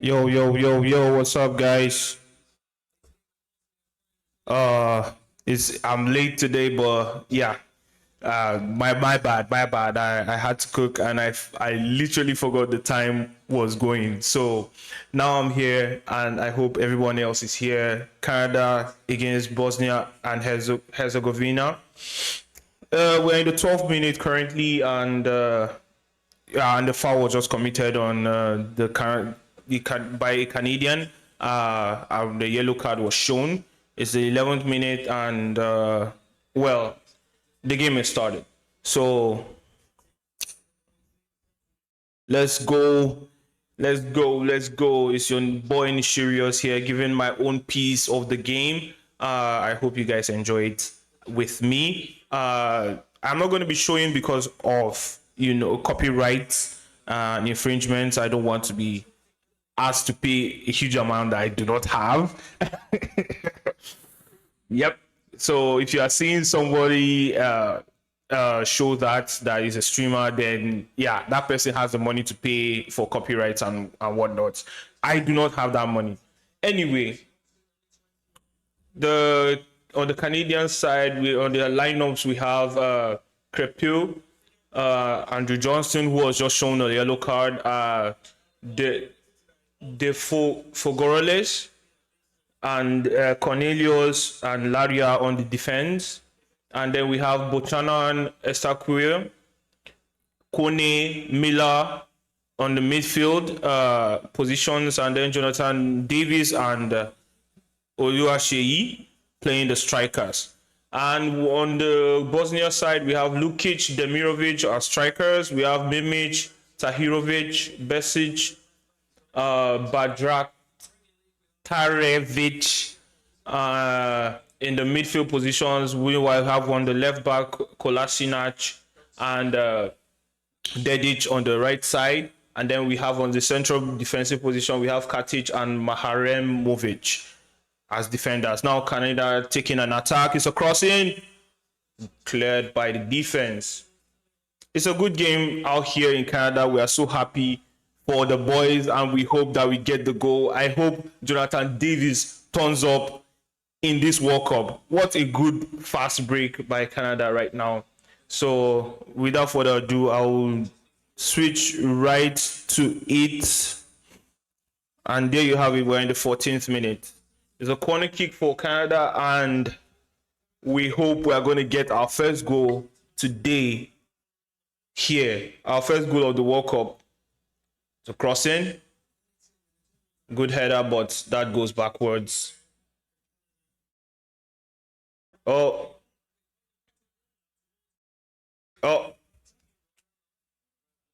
Yo, yo, yo, yo, what's up, guys? Uh, it's I'm late today, but yeah, my bad, my bad. I had to cook, and I literally forgot the time was going. So now I'm here, and I hope everyone else is here. Canada against Bosnia and Herzegovina. We're in the 12th minute currently, and yeah, and the foul was just committed on by a Canadian. The yellow card was shown. It's the 11th minute, and well, the game has started. So let's go, let's go. It's your boy Nishirios here, giving my own piece of the game. I hope you guys enjoy it with me. I'm not going to be showing because of copyright and infringements. I don't want to be asked to pay a huge amount that I do not have. Yep. So if you are seeing somebody show that is a streamer, then yeah, that person has the money to pay for copyrights and whatnot. I do not have that money. Anyway, the on the Canadian side, on the lineups we have Crepue, Andrew Johnston, who was just shown a yellow card, the Fogorales, and Cornelius and Laria on the defense. And then we have Bochanan, Estaquia, Kone, Miller on the midfield positions, and then Jonathan Davis and Oluwaseyi playing the strikers. And on the Bosnia side, we have Lukic, Demirovic as strikers. We have Mimic, Tahirovic, Besic, Badrak Tarevic in the midfield positions. We will have on the left back Kolasinac and Dedic on the right side. And then we have on the central defensive position, we have Katic and Maharemovic as defenders. Now Canada taking an attack. It's a crossing. Cleared by the defense. It's a good game out here in Canada. We are so happy for the boys, and we hope that we get the goal. I hope Jonathan Davis turns up in this World Cup. What a good fast break by Canada right now. So without further ado, I will switch right to it. And there you have it. We're in the 14th minute. It's a corner kick for Canada, and we hope we are going to get our first goal today here. Our first goal of the World Cup. So crossing. Good header, but that goes backwards. Oh. Oh.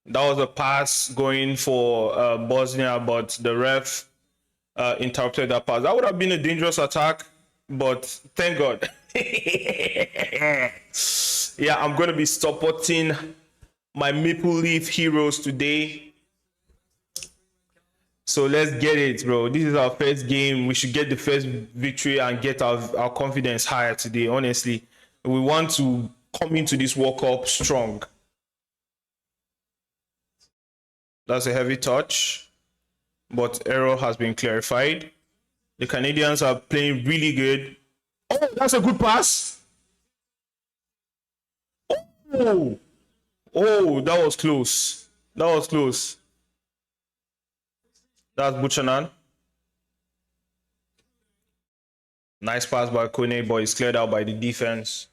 That was a pass going for Bosnia, but the ref interrupted that pass. That would have been a dangerous attack, but thank God. Yeah, I'm going to be supporting my Maple Leaf heroes today. So let's get it, bro. This is our first game. We should get the first victory and get our confidence higher today. Honestly, we want to come into this World Cup strong. That's a heavy touch, but error has been clarified. The Canadians are playing really good. Oh, that's a good pass. Oh, oh, that was close. That was close. That's Buchanan. Nice pass by Kone, but it's cleared out by the defense.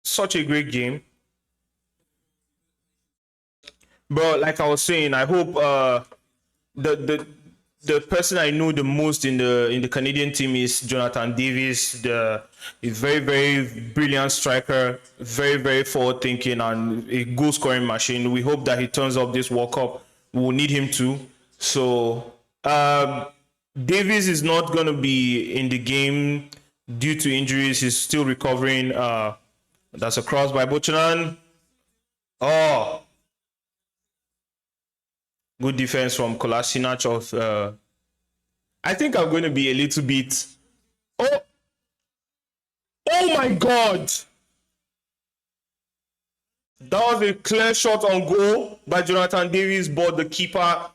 Such a great game. Bro, like I was saying, I hope the person I know the most in the Canadian team is Jonathan Davis. He's very brilliant striker, very forward thinking, and a goal scoring machine. We hope that he turns up this World Cup. We will need him to. So Davis is not going to be in the game due to injuries. He's still recovering. That's a cross by Buchanan. Oh, good defense from Kolasinac of I think I'm going to be a little bit. Oh, oh my God! That was a clear shot on goal by Jonathan Davis, but the keeper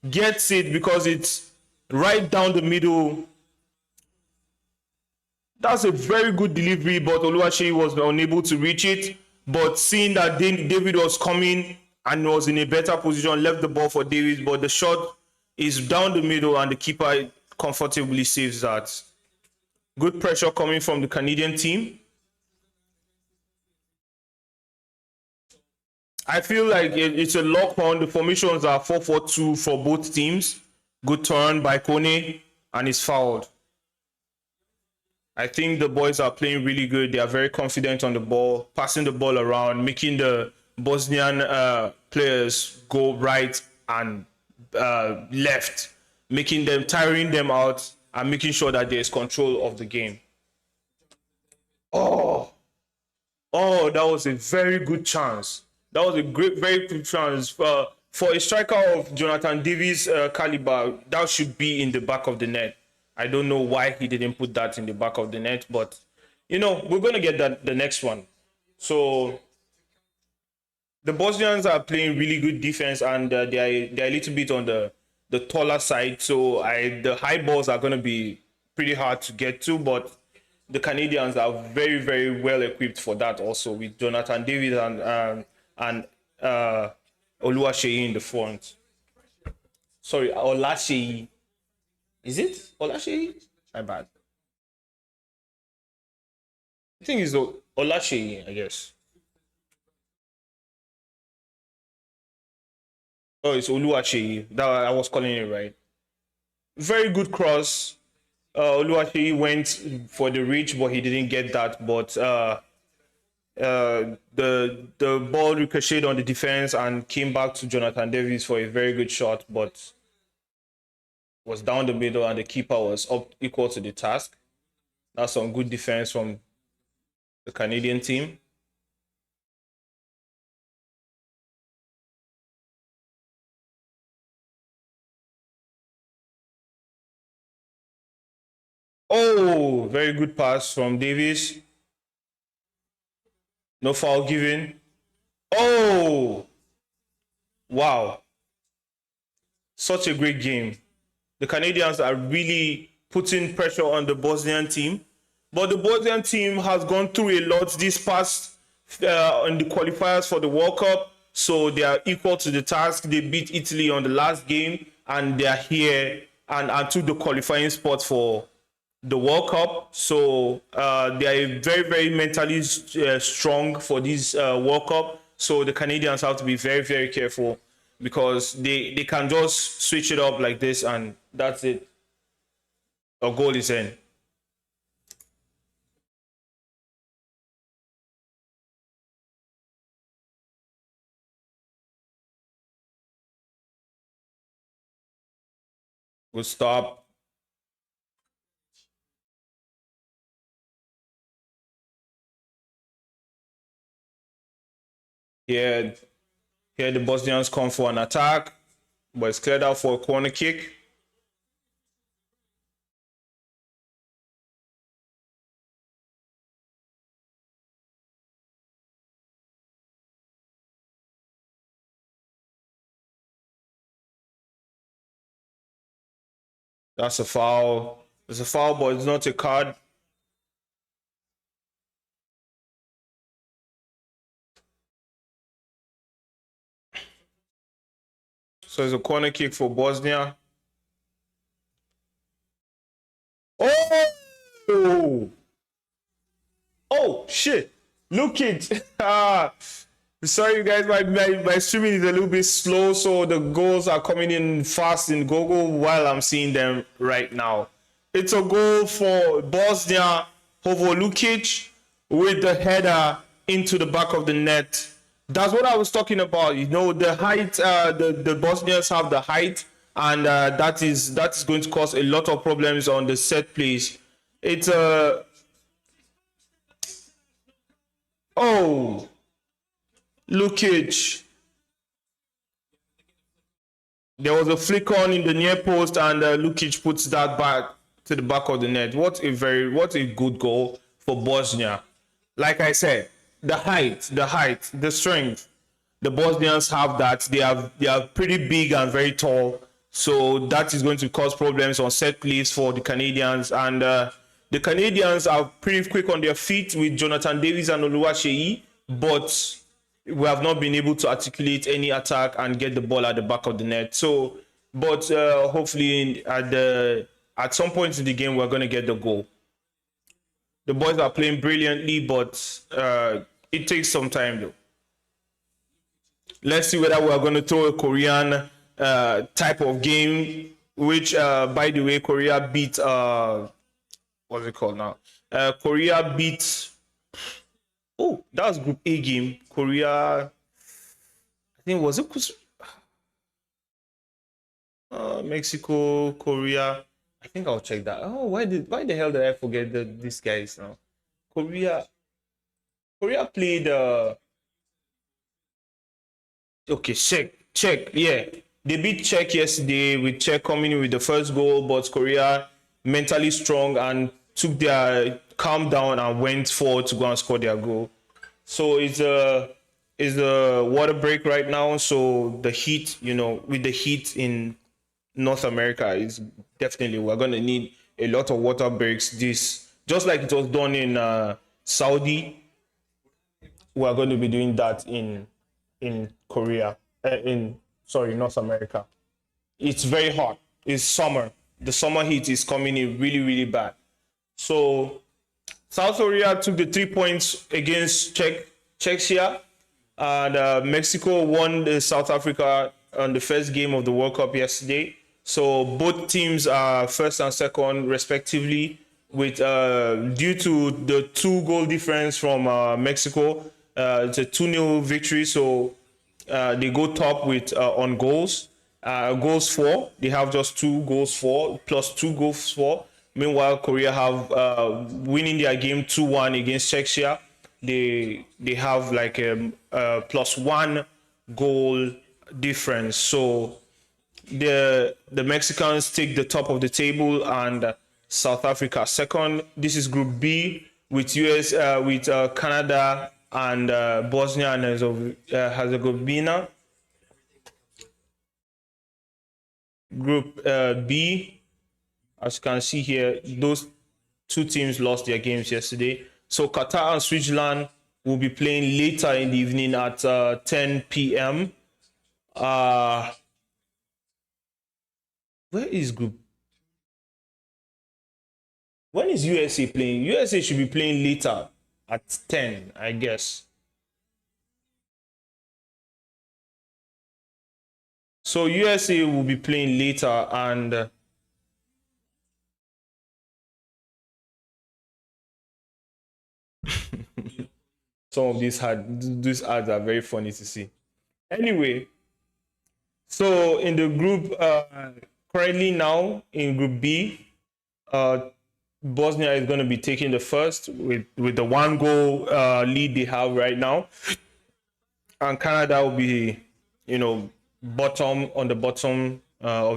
gets it because it's right down the middle. That's a very good delivery, but Oluwaseyi was unable to reach it. But seeing that David was coming and was in a better position, left the ball for Davis, but the shot is down the middle and the keeper comfortably saves that. Good pressure coming from the Canadian team. I feel like it's a lock on. The formations are 4-4-2 for both teams. Good turn by Kone, and it's fouled. I think the boys are playing really good. They are very confident on the ball, passing the ball around, making the Bosnian players go right and left, tiring them out, and making sure that there is control of the game. Oh, that was a very good chance. That was a very good chance. For a striker of Jonathan Davis' caliber, that should be in the back of the net. I don't know why he didn't put that in the back of the net, but we're going to get the next one. So the Bosnians are playing really good defense, and they're a little bit on the taller side. So the high balls are going to be pretty hard to get to, but the Canadians are very, very well equipped for that also, with Jonathan Davis and Oluwaseyi in the front. Sorry, Olaseyi. Is it Olaseyi? My bad. I think it's Olaseyi, I guess. Oh, it's Oluwaseyi. That I was calling it right. Very good cross. Oluwaseyi went for the reach, but he didn't get that. But the ball ricocheted on the defense and came back to Jonathan Davis for a very good shot, but was down the middle and the keeper was up equal to the task. That's some good defense from the Canadian team. Oh, very good pass from Davis. No foul given. Oh, wow. Such a great game. The Canadians are really putting pressure on the Bosnian team. But the Bosnian team has gone through a lot this past in the qualifiers for the World Cup. So they are equal to the task. They beat Italy on the last game, and they are here and took the qualifying spot for the World Cup. So they are very, very mentally strong for this World Cup. So the Canadians have to be very, very careful, because they can just switch it up like this and that's it. A goal is in. Good stop. Here the Bosnians come for an attack, but it's cleared out for a corner kick. That's a foul. It's a foul, but it's not a card. So it's a corner kick for Bosnia. Oh! Oh, shit. Look it. Sorry, you guys. My streaming is a little bit slow, so the goals are coming in fast in Google while I'm seeing them right now. It's a goal for Bosnia. Hovo Lukic with the header into the back of the net. That's what I was talking about. The height. The Bosnians have the height, and that is going to cause a lot of problems on the set plays. It's a oh. Lukic. There was a flick on in the near post, and Lukic puts that back to the back of the net. What a good goal for Bosnia. Like I said, the strength. The Bosnians have that. They are pretty big and very tall, so that is going to cause problems on set plays for the Canadians. And the Canadians are pretty quick on their feet with Jonathan Davis and Oluwaseyi, but we have not been able to articulate any attack and get the ball at the back of the net. So, but hopefully at some point in the game we're going to get the goal. The boys are playing brilliantly, but it takes some time though. Let's see whether we are going to throw a Korean type of game, which, by the way, Korea beat, what's it called now? Korea beat, oh, that was Group A game. Korea, I think, was it Mexico, Korea? I think I'll check that. Oh, why the hell did I forget these guys now? Korea played, okay, Czech, yeah. They beat Czech yesterday, with Czech coming in with the first goal, but Korea mentally strong and took their calm down and went forward to go and score their goal. So it's a water break right now. So the heat, with the heat in North America, is definitely, we're gonna need a lot of water breaks. This, just like it was done in Saudi, we're going to be doing that in Korea, North America. It's very hot. It's summer. The summer heat is coming in really, really bad. So South Korea took the 3 points against Czechia, and Mexico won the South Africa on the first game of the World Cup yesterday. So both teams are first and second respectively, with due to the 2-goal difference from Mexico. It's a 2-0 victory, so they go top with on goals. Goals for, they have just 2 goals for plus 2 goals for. Meanwhile, Korea have winning their game 2-1 against Czechia. They have like a plus 1 goal difference. So the Mexicans take the top of the table, and South Africa second. This is Group B with Canada and Bosnia and Herzegovina. Group B, as you can see here, those 2 teams lost their games yesterday. So Qatar and Switzerland will be playing later in the evening at 10 p.m. Where is Group? When is USA playing? USA should be playing later at 10, I guess. So USA will be playing later, and some of these ads are very funny to see. Anyway, so in the group, currently now in Group B, Bosnia is going to be taking the first with the 1-goal lead they have right now, and Canada will be, bottom of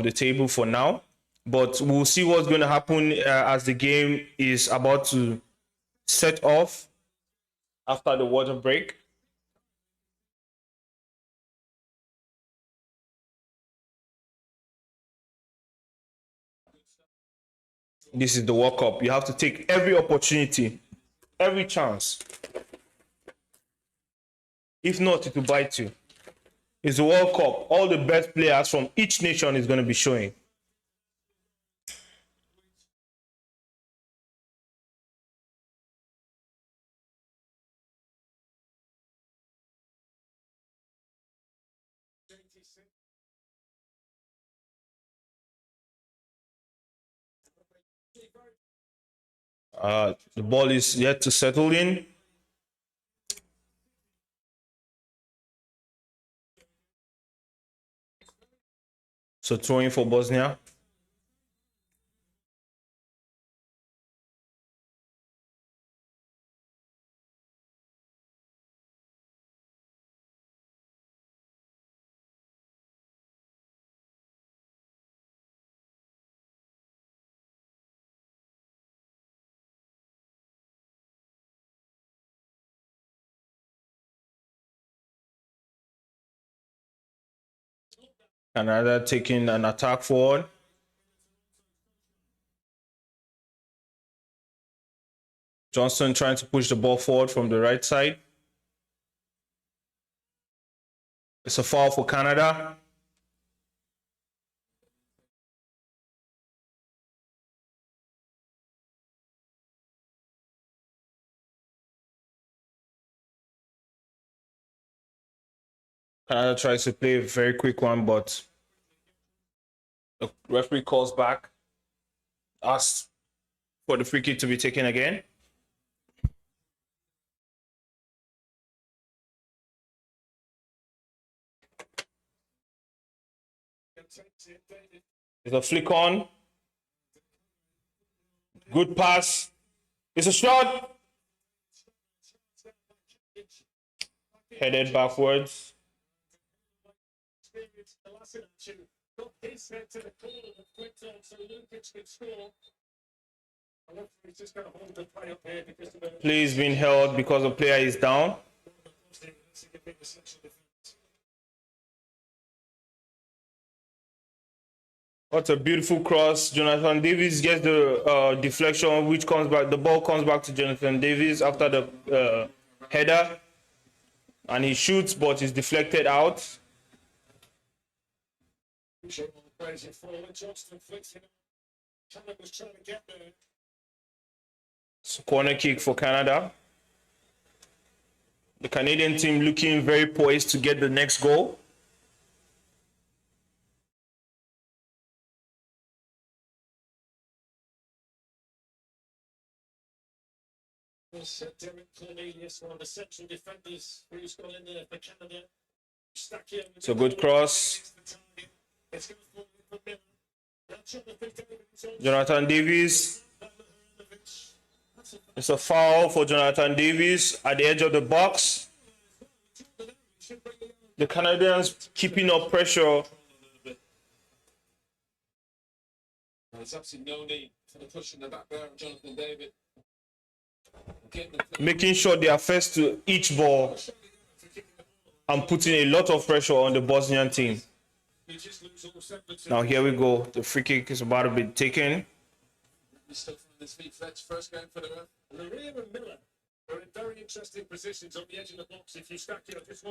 the table for now. But we'll see what's going to happen as the game is about to set off after the water break. This is the World Cup. You have to take every opportunity, every chance. If not, it will bite you. It's the World Cup. All the best players from each nation is going to be showing. The ball is yet to settle in. So throwing for Bosnia. Canada taking an attack forward. Johnson trying to push the ball forward from the right side. It's a foul for Canada. Canada tries to play a very quick one, but the referee calls back, asks for the free kick to be taken again. It's a flick on. Good pass. It's a shot. Headed backwards. Play is being held because the player is down. What a beautiful cross. Jonathan Davis gets the deflection, which comes back. The ball comes back to Jonathan Davis after the header. And he shoots, but is deflected out. So corner kick for Canada. The Canadian team looking very poised to get the next goal. Derek Cornelius, one of the central defenders who's gone in there for Canada. It's a good cross. Jonathan Davis. It's a foul for Jonathan Davis at the edge of the box. The Canadians keeping up pressure. There's absolutely no need for the push in the back there of Jonathan Davis. Making sure they are first to each ball and putting a lot of pressure on the Bosnian team. Now here we go. The free kick is about to be taken.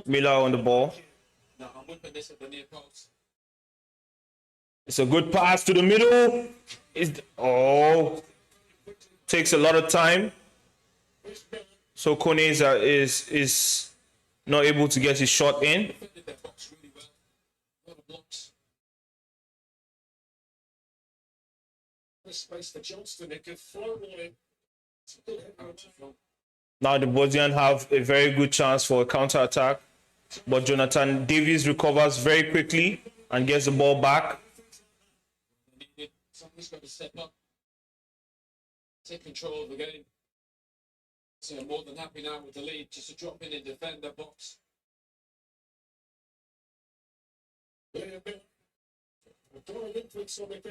Miller on the ball. It's a good pass to the middle. Takes a lot of time. So Kone is not able to get his shot in. Now the Bosnians have a very good chance for a counter-attack, but Jonathan Davis recovers very quickly and gets the ball back. Somebody's got to step up, take control of the game. So I'm more than happy now with the lead just to drop in and defend the box.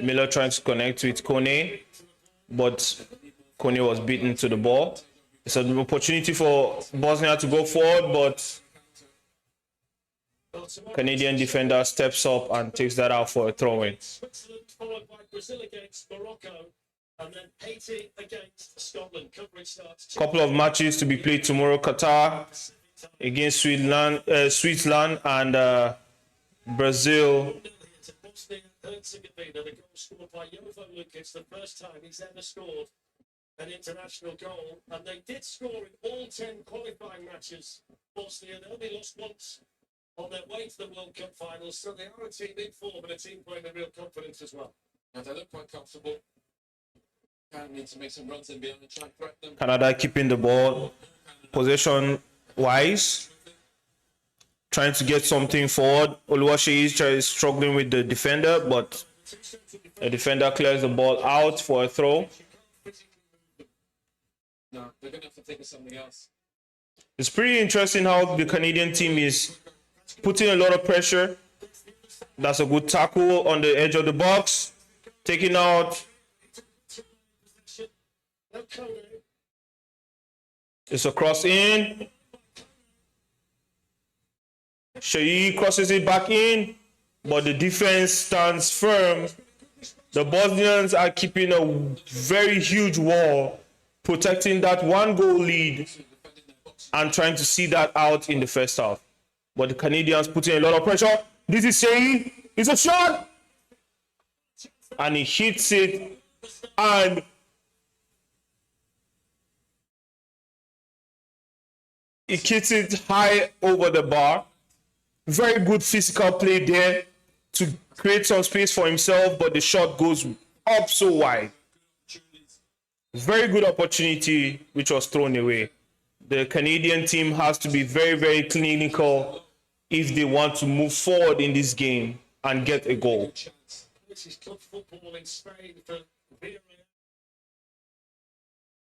Miller trying to connect with Kone, but Kone was beaten to the ball. It's an opportunity for Bosnia to go forward, but Canadian defender steps up and takes that out for a throw-in. Followed by Brazil against Morocco. And then Haiti against Scotland. Coverage starts. Couple of matches to be played tomorrow. Qatar against Switzerland and Brazil. Bosnia Herzegovina. The goal scored by Jovo Lukic. The first time he's ever scored an international goal. And they did score in all 10 qualifying matches. Bosnia, they only lost once on their way to the World Cup finals. So they are a team in form and a team playing with real confidence as well. And they look quite comfortable. Need to make some runs and be able to try and threaten them. Canada keeping the ball possession wise, trying to get something forward. Oluwaseyi is struggling with the defender, but the defender clears the ball out for a throw. No, they're going to have to think of something else. It's pretty interesting how the Canadian team is putting a lot of pressure. That's a good tackle on the edge of the box, taking out. It's a cross in. Shayi crosses it back in. but the defense stands firm. The Bosnians are keeping a very huge wall, protecting that 1-goal lead and trying to see that out in the first half. But the Canadians putting a lot of pressure. This is Shea. It's a shot! And he hits it, and he hits it high over the bar. Very good physical play there to create some space for himself, but the shot goes up so wide. Very good opportunity, which was thrown away. The Canadian team has to be very, very clinical if they want to move forward in this game and get a goal. This is club football in Spain for Villarreal.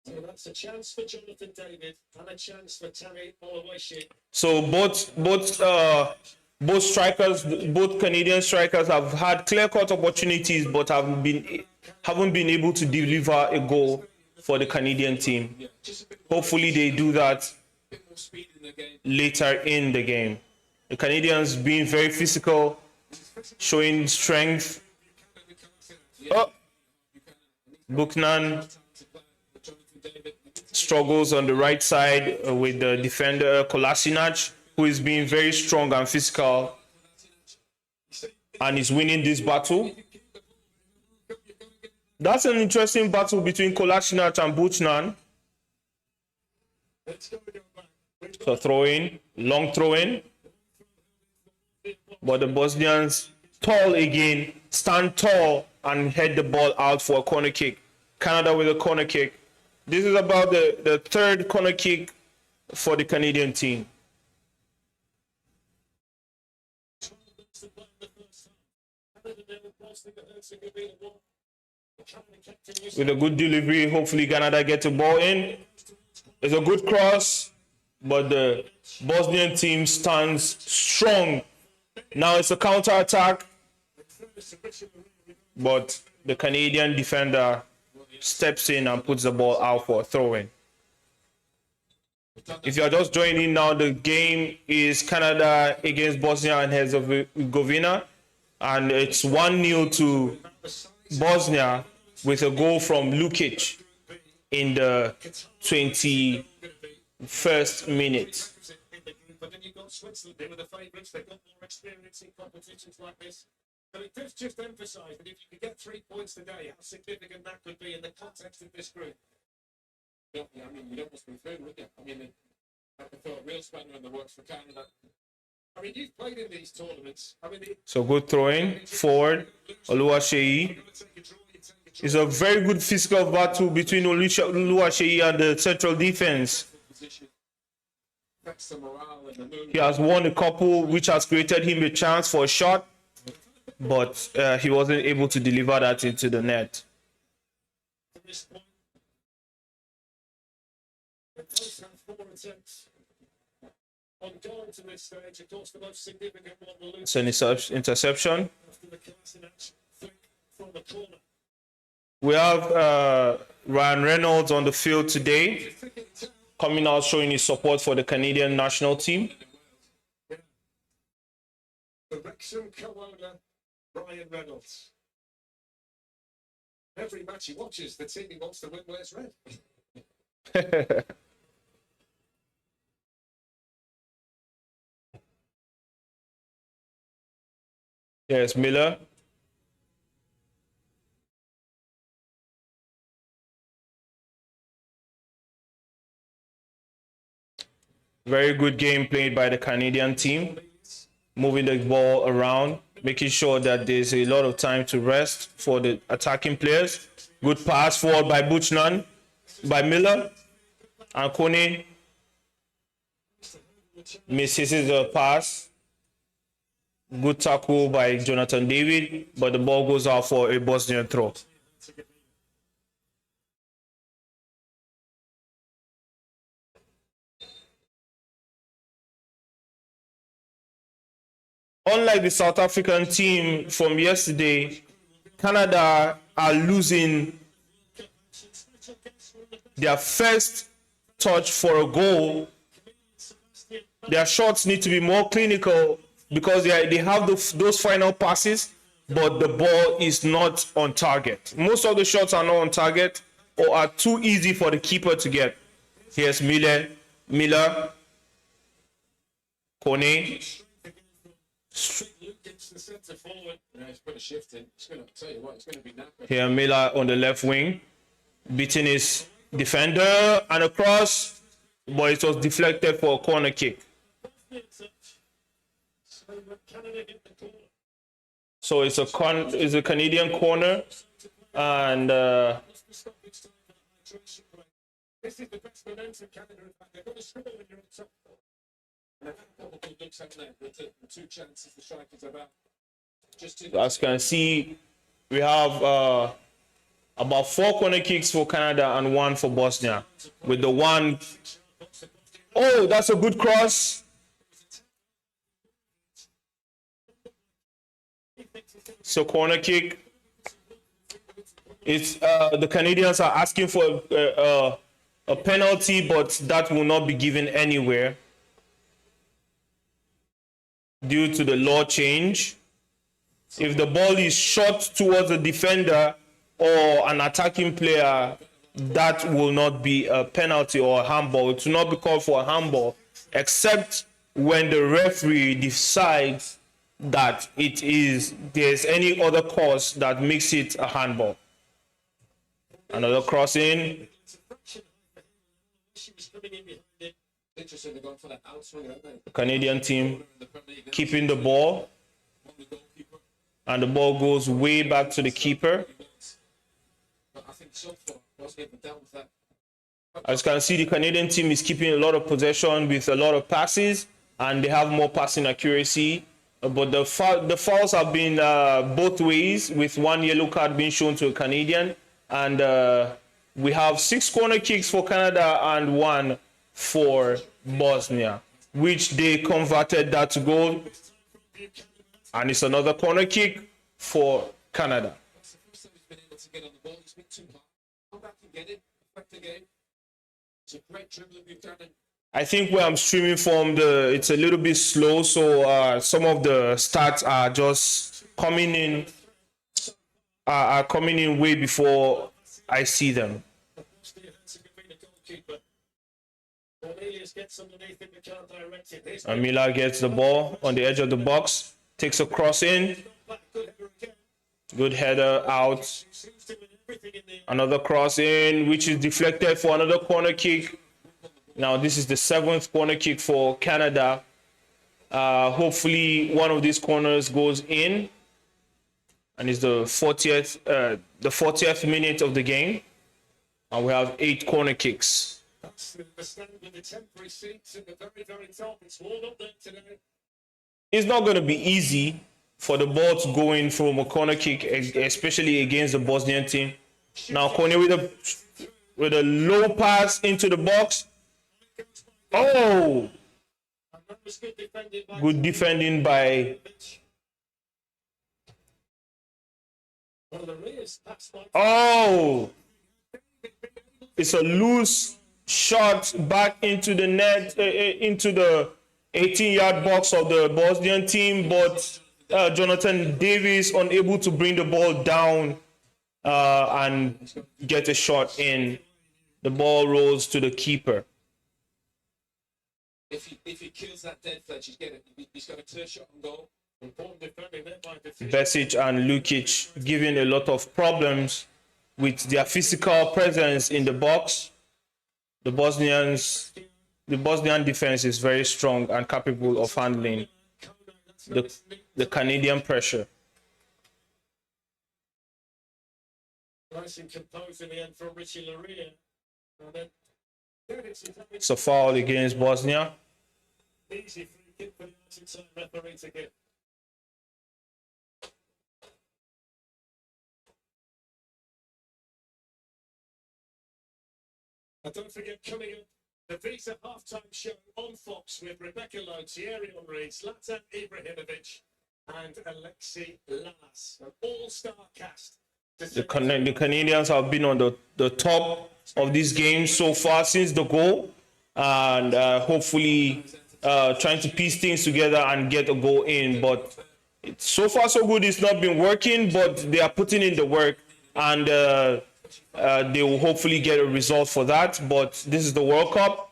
So that's a chance for Jonathan David and a chance for Tammy Oluwaseyi. So both strikers, both Canadian strikers have had clear-cut opportunities, but haven't been able to deliver a goal for the Canadian team. Hopefully they do that later in the game. The Canadians being very physical, showing strength. Oh, Buchanan struggles on the right side with the defender Kolasinac, who is being very strong and physical and is winning this battle. That's an interesting battle between Kolasinac and Buchanan. So throw-in, long throw-in. But the Bosnians, tall again, stand tall and head the ball out for a corner kick. Canada with a corner kick. This is about the third corner kick for the Canadian team. With a good delivery, hopefully Canada gets the ball in. It's a good cross, but the Bosnian team stands strong. Now it's a counter-attack, but the Canadian defender steps in and puts the ball out for a throw-in. If you are just joining now, the game is Canada against Bosnia and Herzegovina, and it's 1-0 to Bosnia with a goal from Lukic in the 21st minute. But then you've got Switzerland, they were the favourites, they've got more experience in competitions like this. But it does just emphasise that if you could get 3 points today, how significant that could be in the context of this group. Yeah, I mean, you'd almost be through, wouldn't you? I mean, I thought real spanner in the works for Canada. I mean, you've played in these tournaments. I mean, So good throwing forward, Oluwaseyi. It's a very good physical battle between Oluwaseyi and the central defense. He has won a couple, which has created him a chance for a shot, but he wasn't able to deliver that into the net. It's an interception. We have Ryan Reynolds on the field today, coming out showing his support for the Canadian national team. Wrexham co-owner Ryan Reynolds. Every match he watches, the team he wants to win wears red. Yes, Miller. Very good game played by the Canadian team, moving the ball around, making sure that there's a lot of time to rest for the attacking players. Good pass forward by Buchanan, by Miller, and Kone misses the pass. Good tackle by Jonathan David, but the ball goes out for a Bosnian throw. Unlike the South African team from yesterday, Canada are losing their first touch for a goal. Their shots need to be more clinical because they have those final passes, but the ball is not on target. Most of the shots are not on target or are too easy for the keeper to get. Here's Miller, Kone. Luke gets the centre forward. Yeah, he's put a shift in. It's going to tell you what, it's going to be knackered. Here Miller on the left wing, beating his defender and across, but it was deflected for a corner kick. So it's a Canadian corner, and This is the best momentum Canada have had. They've got to score when you're on top. And they've had a couple of good looks, haven't they? With the two chances the strikers have had. Just to as you can see, we have about 4 corner kicks for Canada and 1 for Bosnia. With the one, oh, that's a good cross. So corner kick. It's the Canadians are asking for a penalty, but that will not be given anywhere due to the law change. If the ball is shot towards a defender or an attacking player, that will not be a penalty or a handball. It will not be called for a handball, except when the referee decides that there's any other cause that makes it a handball. Another crossing. interesting, they're going for that outswing, aren't they? The Canadian team keeping the ball, and the ball goes way back to the keeper. But I think so far, Bosnia have dealt with that. As you can see, the Canadian team is keeping a lot of possession with a lot of passes, and they have more passing accuracy. But the fouls have been both ways, with one yellow card being shown to a Canadian. And we have 6 corner kicks for Canada and 1 for Bosnia, which they converted that to goal. And it's another corner kick for Canada. It's the first time he's been able to get on the ball. He's been too hard. Come back and get it. Affect the game. It's a great dribbling Buchanan. I think where I'm streaming from, it's a little bit slow, so some of the stats are just coming in, are coming in way before I see them. Bosnia Herzegovina goalkeeper. Cornelius gets underneath him, but can't direct it. Here's Amila gets the ball on the edge of the box, takes a cross in, back, good header again. good header out, Seems to win everything in the another cross in, which is deflected for another corner kick. Now this is the 7th corner kick for Canada. Hopefully one of these corners goes in, and it's the 40th minute of the game, and we have 8 corner kicks. That's the stand with the temporary seats at the very, very top. It's warmed up there today. It's not going to be easy for the ball to go in from a corner kick, especially against the Bosnian team. Now Kone with a low pass into the box. Oh, And that was good defending by good defending by. Well, the rears, that's like Oh, it's a loose shot back into the net, into the 18-yard box of the Bosnian team, but Jonathan Davis unable to bring the ball down and get a shot in. The ball rolls to the keeper. If he kills that dead fledge, he's got a clear shot on goal. important defending there by decision. Besic and Lukic giving a lot of problems with their physical presence in the box. The Bosnian defense is very strong and capable of handling the Canadian pressure. Nice and composed in the end for Richie Laria. And then It's a foul against Bosnia. easy free kick for the Argentine referee to give. And don't forget, coming up, the Visa halftime show on Fox with Rebecca Lowe, Thierry Henry, Zlatan Ibrahimovic, and Alexi Lalas. An all-star cast. The Canadians have been on the top of this game so far since the goal, and hopefully trying to piece things together and get a goal in. But so far so good. It's not been working, but they are putting in the work, and they will hopefully get a result for that. But this is the World Cup.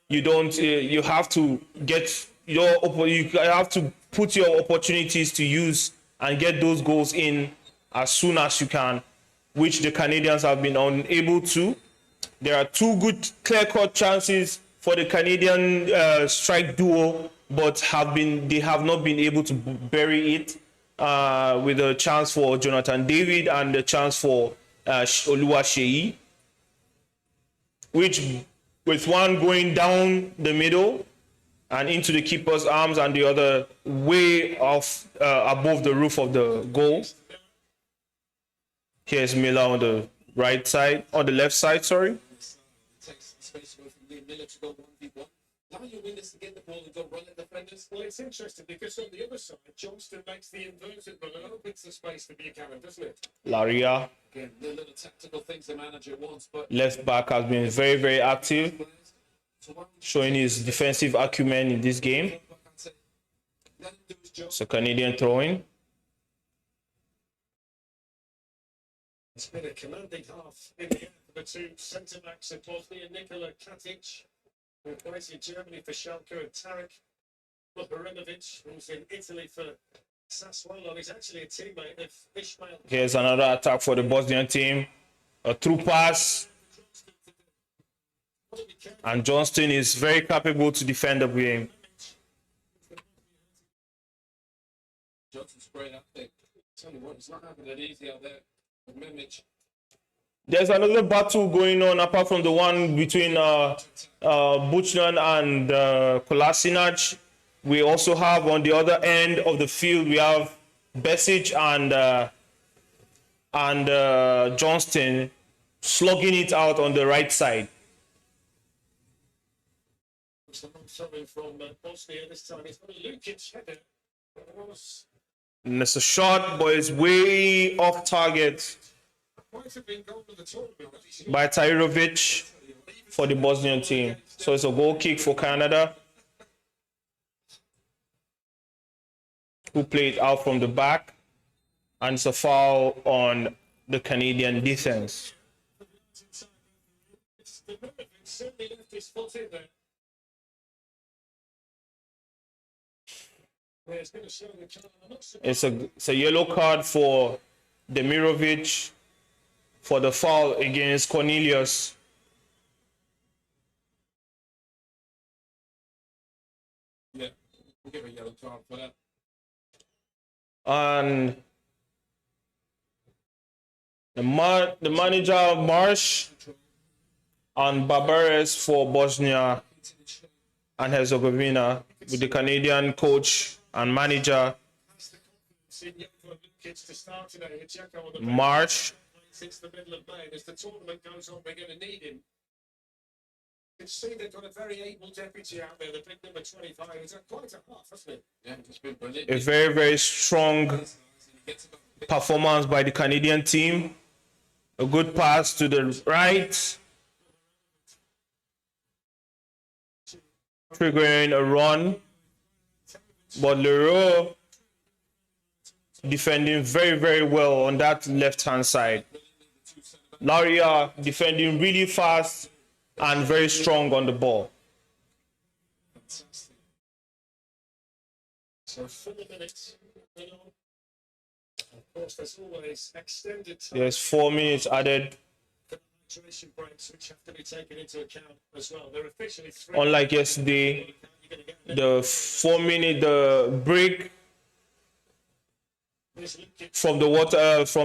You don't. You have to get your. You have to put your opportunities to use and get those goals in as soon as you can, which the Canadians have been unable to. There are two good clear-cut chances for the Canadian strike duo, but they have not been able to bury it, with a chance for Jonathan David and a chance for Oluwaseyi, which with one going down the middle and into the keeper's arms and the other way off above the roof of the goal. Here's Miller on the right side, on the left side, sorry. Takes space away from Liam Miller to go 1v1. Allow your wingers to get the ball and go run at defenders. Well, it's interesting because on the other side, Johnston makes the inverted run and opens the space for Buchanan, doesn't it? Laria, Again, the little tactical things the manager wants, but left back, has been very, very active, showing his defensive acumen in this game. let him do his job. So Canadian throwing. It's been a commanding half in the air for the two centre-backs of Bosnia, Nikola Katic, who plays in Germany for Schalke, and Tarek Muharimovic, who's in Italy for Sassuolo. He's actually a teammate of Ishmael. Here's another attack for the Bosnian team. A through pass. And Johnston is very capable to defend the game. Johnson's great out there. Tell you what, it's not having it easy out there with Mimic. There's another battle going on apart from the one between Buchnan and Kolasinac. We also have on the other end of the field, we have Besic and Johnston slugging it out on the right side. Something from Bosnia this time. It's got a Lukic header. And it's a shot, but it's way off target Might have been goal of the tournament. by Tahirovic for the Bosnian team. So it's a goal kick for Canada, who played out from the back, and it's a foul on the Canadian defense. The Mimic certainly left his foot in there. Yeah, it's going to show the colour. I'm not surprised. It's a yellow card for Demirovic for the foul against Cornelius. Yeah, we'll give a yellow card for that. And the manager Marsh and Barbares for Bosnia and Herzegovina, with the Canadian coach and manager Seen young for Lukic to start today. Hacheko on the Marsh. since the middle of May. As the tournament goes on, they're going to need him. You can see they've got a very able deputy out there, the big number 25. He's had quite a half, hasn't he? Yeah, it's been brilliant. A very, very strong performance by the Canadian team. A good pass to the right, triggering a run. But Leroux defending very, very well on that left-hand side. Laria defending really fast and very strong on the ball. So 4 minutes. You know, of course, there's always extended time. There's 4 minutes added. for hydration breaks, which have to be taken into account as well. They're officially 3. Unlike yesterday, You're gonna get the 4-minute break this Lukic. from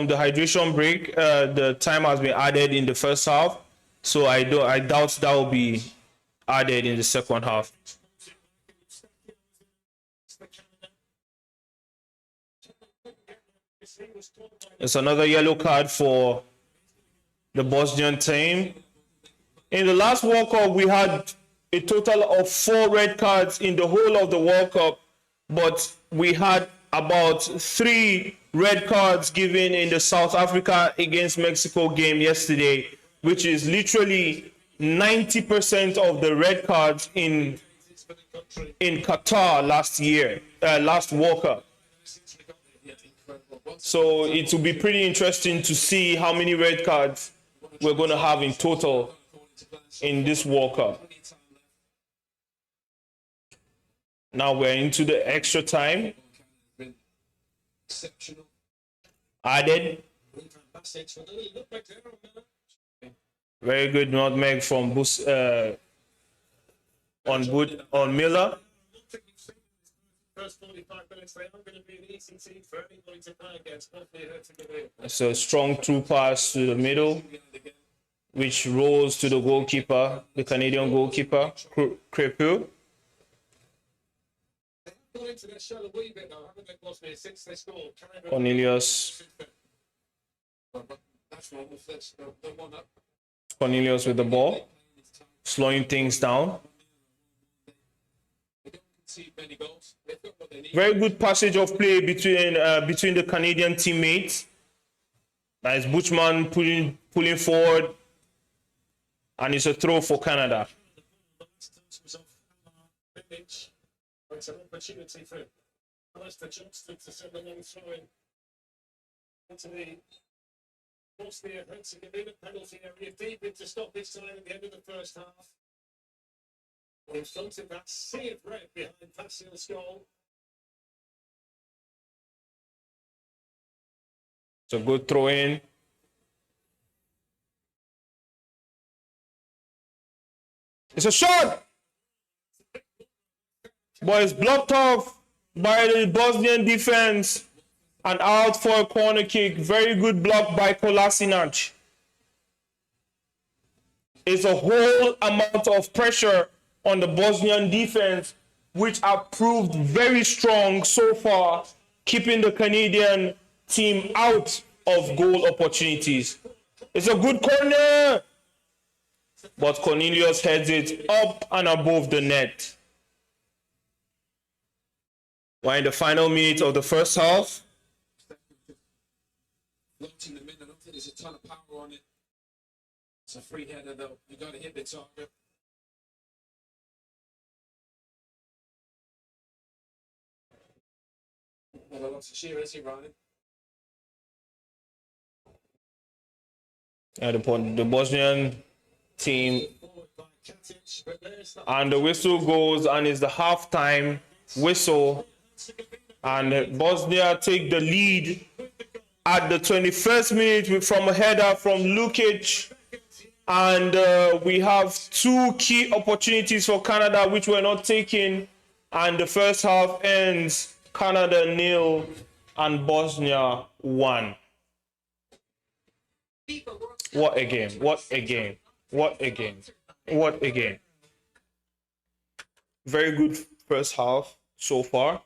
the hydration break, the time has been added in the first half. So I doubt that will be added in the second half. It's another yellow card for the Bosnian team. In the last World Cup, we had a total of 4 red cards in the whole of the World Cup, but we had about 3 red cards given in the South Africa against Mexico game yesterday, which is literally 90% of the red cards in in Qatar last World Cup. So it will be pretty interesting to see how many red cards we're going to have in total in this World Cup. Now we're into the extra time. Added. Very good nutmeg from on Miller. First 45 minutes, they are going to be an easy team for anybody to play against. Bosnia Herzegovina. It's a strong through pass to the middle, which rolls to the goalkeeper, the Canadian goalkeeper, Crepeau. Got into their shell a wee bit though, haven't they, Bosnia, since they scored? Cornelius. That's wrong with this. The one up. Cornelius with the ball, slowing things down. They don't concede many goals. They've got what they need. Very good passage of play between the Canadian teammates. Nice Buchman pulling forward, and it's a throw for Canada. It's an opportunity for Alistair Johnston to send a long throw in into the Bosnia Herzegovina penalty area, deep into stoppage time at the end of the first half. In front of that sea of red behind Vasil's goal. It's a good throw in. It's a shot! But it's blocked off by the Bosnian defense and out for a corner kick. Very good block by Kolasinac. It's a whole amount of pressure on the Bosnian defense, which have proved very strong so far, keeping the Canadian team out of goal opportunities. It's a good corner, but Cornelius heads it up and above the net. We're in the final minute of the first half. Launching them in, I don't think there's a ton of power on it. It's a free header though. You got to hit the target. Well, a lot of sheer, is he, Ryan? Yeah, the Bosnian team, and the whistle goes, and it's the halftime whistle, and Bosnia take the lead at the 21st minute from a header from Lukic, and we have two key opportunities for Canada which were not taken, and the first half ends Canada 0 and Bosnia 1. What a game, what a game, what a game, what a game. Very good first half so far.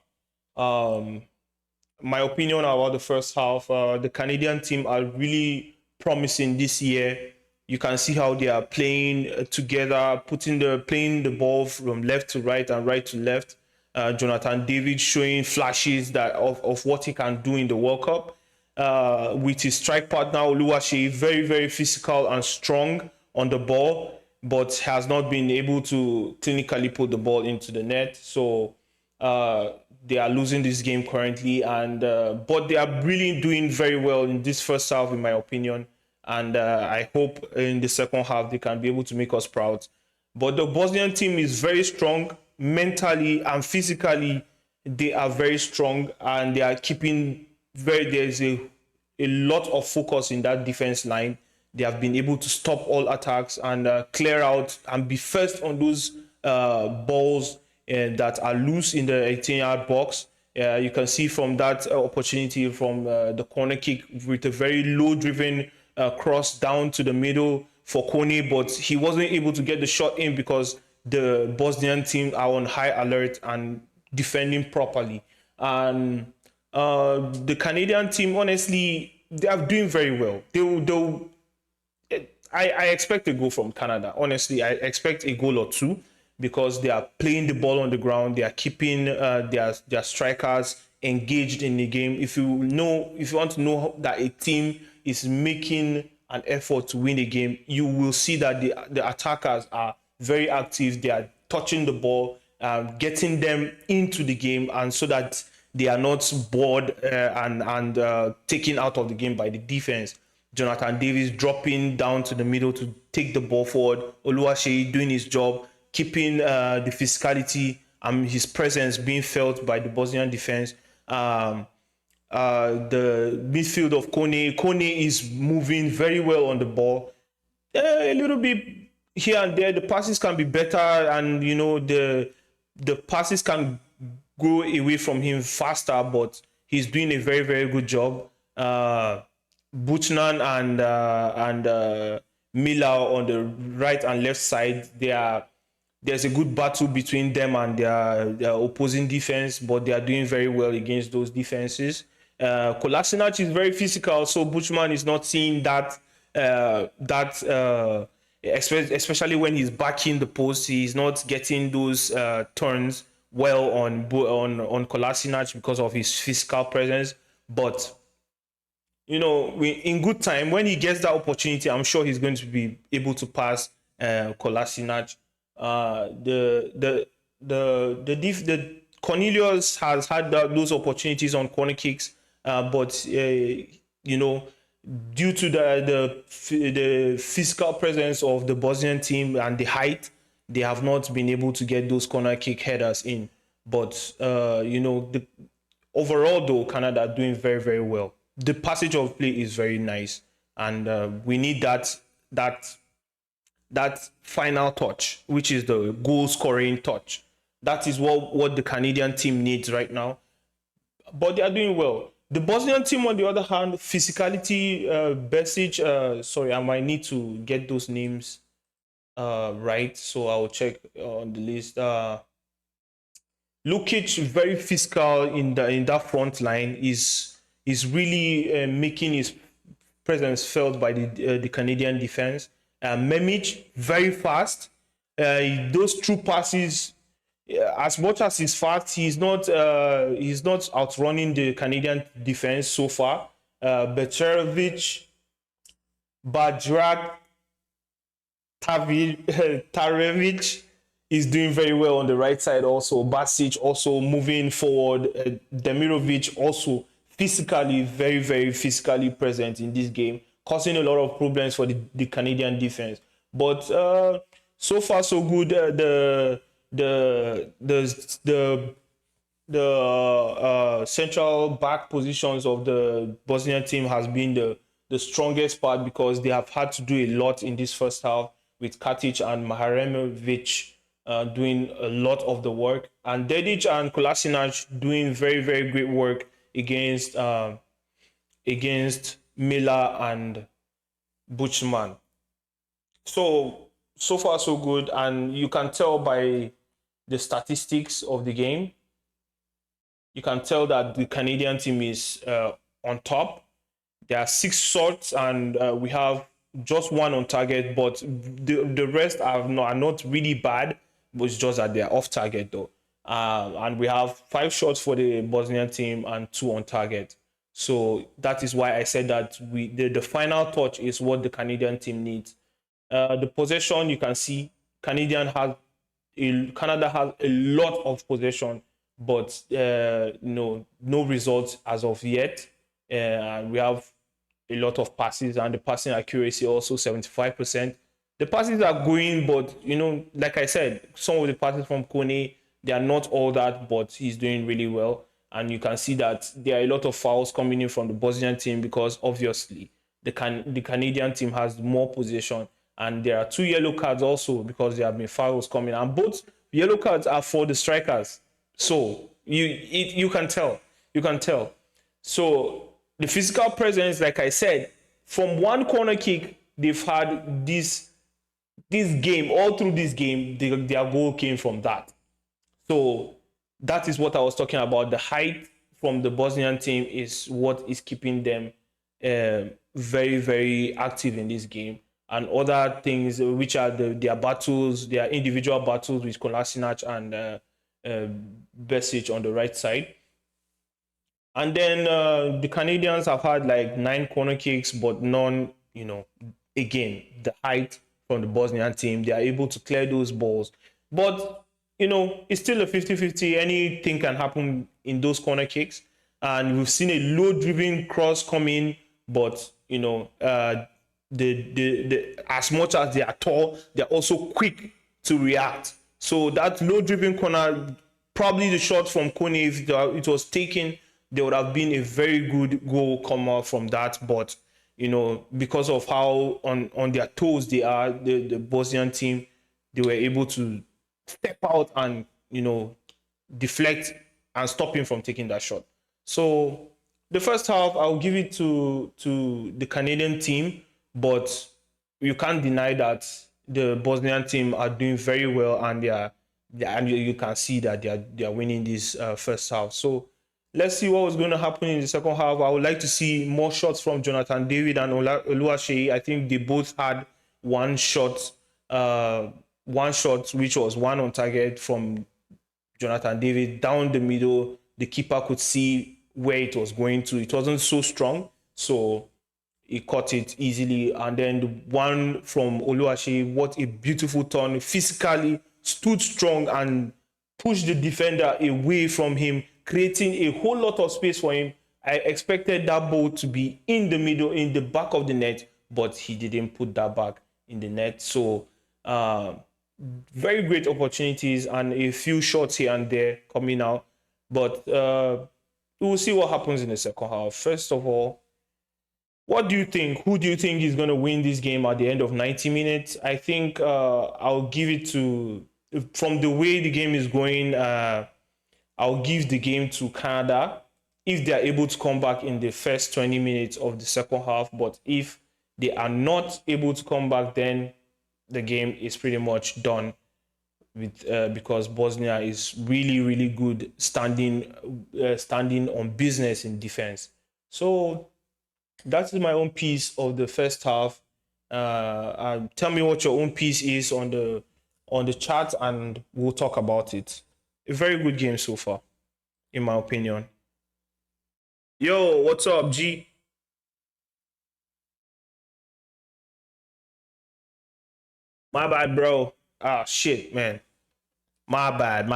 My opinion about the first half, the Canadian team are really promising this year. You can see how they are playing together, playing the ball from left to right and right to left. Jonathan David showing flashes of what he can do in the World Cup. With his strike partner Oluwaseyi, very, very physical and strong on the ball, but has not been able to clinically put the ball into the net. So they are losing this game currently, and but they are really doing very well in this first half, in my opinion. And I hope in the second half they can be able to make us proud. But the Bosnian team is very strong mentally and physically. They are very strong, and they are keeping there's a lot of focus in that defense line. They have been able to stop all attacks and clear out and be first on those balls that are loose in the 18-yard box. You can see from that opportunity from the corner kick with a very low-driven cross down to the middle for Kone, but he wasn't able to get the shot in because the Bosnian team are on high alert and defending properly. And the Canadian team, honestly, they are doing very well. I expect a goal from Canada. Honestly, I expect a goal or two because they are playing the ball on the ground. They are keeping their strikers engaged in the game. If you want to know that a team is making an effort to win a game, you will see that the attackers are very active. They are touching the ball. getting them into the game, and so that they are not bored and taken out of the game by the defense. Jonathan Davis dropping down to the middle to take the ball forward. Oluwaseyi doing his job, keeping the physicality and his presence being felt by the Bosnian defense. The midfield of Kone. Kone is moving very well on the ball. A little bit here and there. The passes can be better, and the passes can go away from him faster. But he's doing a very, very good job. Buchnan and Miller on the right and left side. There's a good battle between them and their opposing defense, but they are doing very well against those defenses. Kolasinac is very physical, so Buchman is not seeing that. Especially when he's backing the post, he's not getting those turns well on Kolasinac because of his physical presence. But in good time, when he gets that opportunity, I'm sure he's going to be able to pass Kolasinac. The Cornelius has had those opportunities on corner kicks, but due to the physical presence of the Bosnian team and the height, they have not been able to get those corner kick headers in. But overall, though, Canada are doing very, very well. The passage of play is very nice, and we need that final touch, which is the goal scoring touch. That is what the Canadian team needs right now. But they are doing well. The Bosnian team, on the other hand, physicality, Besic, sorry, I might need to get those names right, so I will check on the list. Lukic, very physical in that front line, is really making his presence felt by the Canadian defense. Memic, very fast. Those true passes, as much as he's fast, he's not outrunning the Canadian defense so far. Becherovic, Bajrak, Tarevic is doing very well on the right side also. Basic also moving forward. Demirovic also physically, very, very physically present in this game, causing a lot of problems for the Canadian defense. But so far so good. The central back positions of the Bosnian team has been the strongest part, because they have had to do a lot in this first half, with Katic and Maharemovic doing a lot of the work, and Dedic and Kolasinac doing very, very great work against Miller and Buchman. So far so good, and you can tell by the statistics of the game. You can tell that the Canadian team is on top. There are 6 shots, and we have just 1 on target, but the rest are not really bad, but it's just that they are off target though. And we have 5 shots for the Bosnian team and 2 on target. So that is why I said that the final touch is what the Canadian team needs. The possession, you can see Canada has a lot of possession, but no results as of yet. And we have a lot of passes, and the passing accuracy also 75%. The passes are going, but like I said, some of the passes from Kone, they are not all that, but he's doing really well. And you can see that there are a lot of fouls coming in from the Bosnian team, because obviously the Canadian team has more possession, and there are 2 yellow cards also because there have been fouls coming, and both yellow cards are for the strikers. So you can tell. So the physical presence, like I said, from 1 corner kick, they've had this game, all through this game, their goal came from that. So that is what I was talking about. The height from the Bosnian team is what is keeping them very, very active in this game. And other things, which are their battles, their individual battles with Kolasinac and Besic on the right side. And then the Canadians have had like 9 corner kicks, but none, again, the height from the Bosnian team, they are able to clear those balls. But it's still a 50-50. Anything can happen in those corner kicks. And we've seen a low-driven cross come in, but, the as much as they are tall, they're also quick to react. So that low-driven corner, probably the shot from Kone, if it was taken, there would have been a very good goal come out from that. But, because of how on their toes they are, the Bosnian team, they were able to step out and deflect and stop him from taking that shot. So the first half, I'll give it to the Canadian team, but you can't deny that the Bosnian team are doing very well, and and you can see that they are winning this first half. So let's see what was going to happen in the second half. I would like to see more shots from Jonathan David and Oluwaseyi. I think they both had one shot, which was one on target from Jonathan David down the middle. The keeper could see where it was going to. It wasn't so strong, so he caught it easily. And then the one from Oluwaseyi, what a beautiful turn. Physically stood strong and pushed the defender away from him, creating a whole lot of space for him. I expected that ball to be in the middle, in the back of the net, but he didn't put that back in the net. So very great opportunities and a few shots here and there coming out. But we'll see what happens in the second half. First of all, what do you think? Who do you think is going to win this game at the end of 90 minutes? I think I'll give it to, from the way the game is going, I'll give the game to Canada if they are able to come back in the first 20 minutes of the second half. But if they are not able to come back, then the game is pretty much done, with because Bosnia is really, really good standing on business in defense. So that is my own piece of the first half. Tell me what your own piece is on the chat, and we'll talk about it. A very good game so far, in my opinion. Yo, what's up, G? My bad, bro. Ah, shit, man. My bad.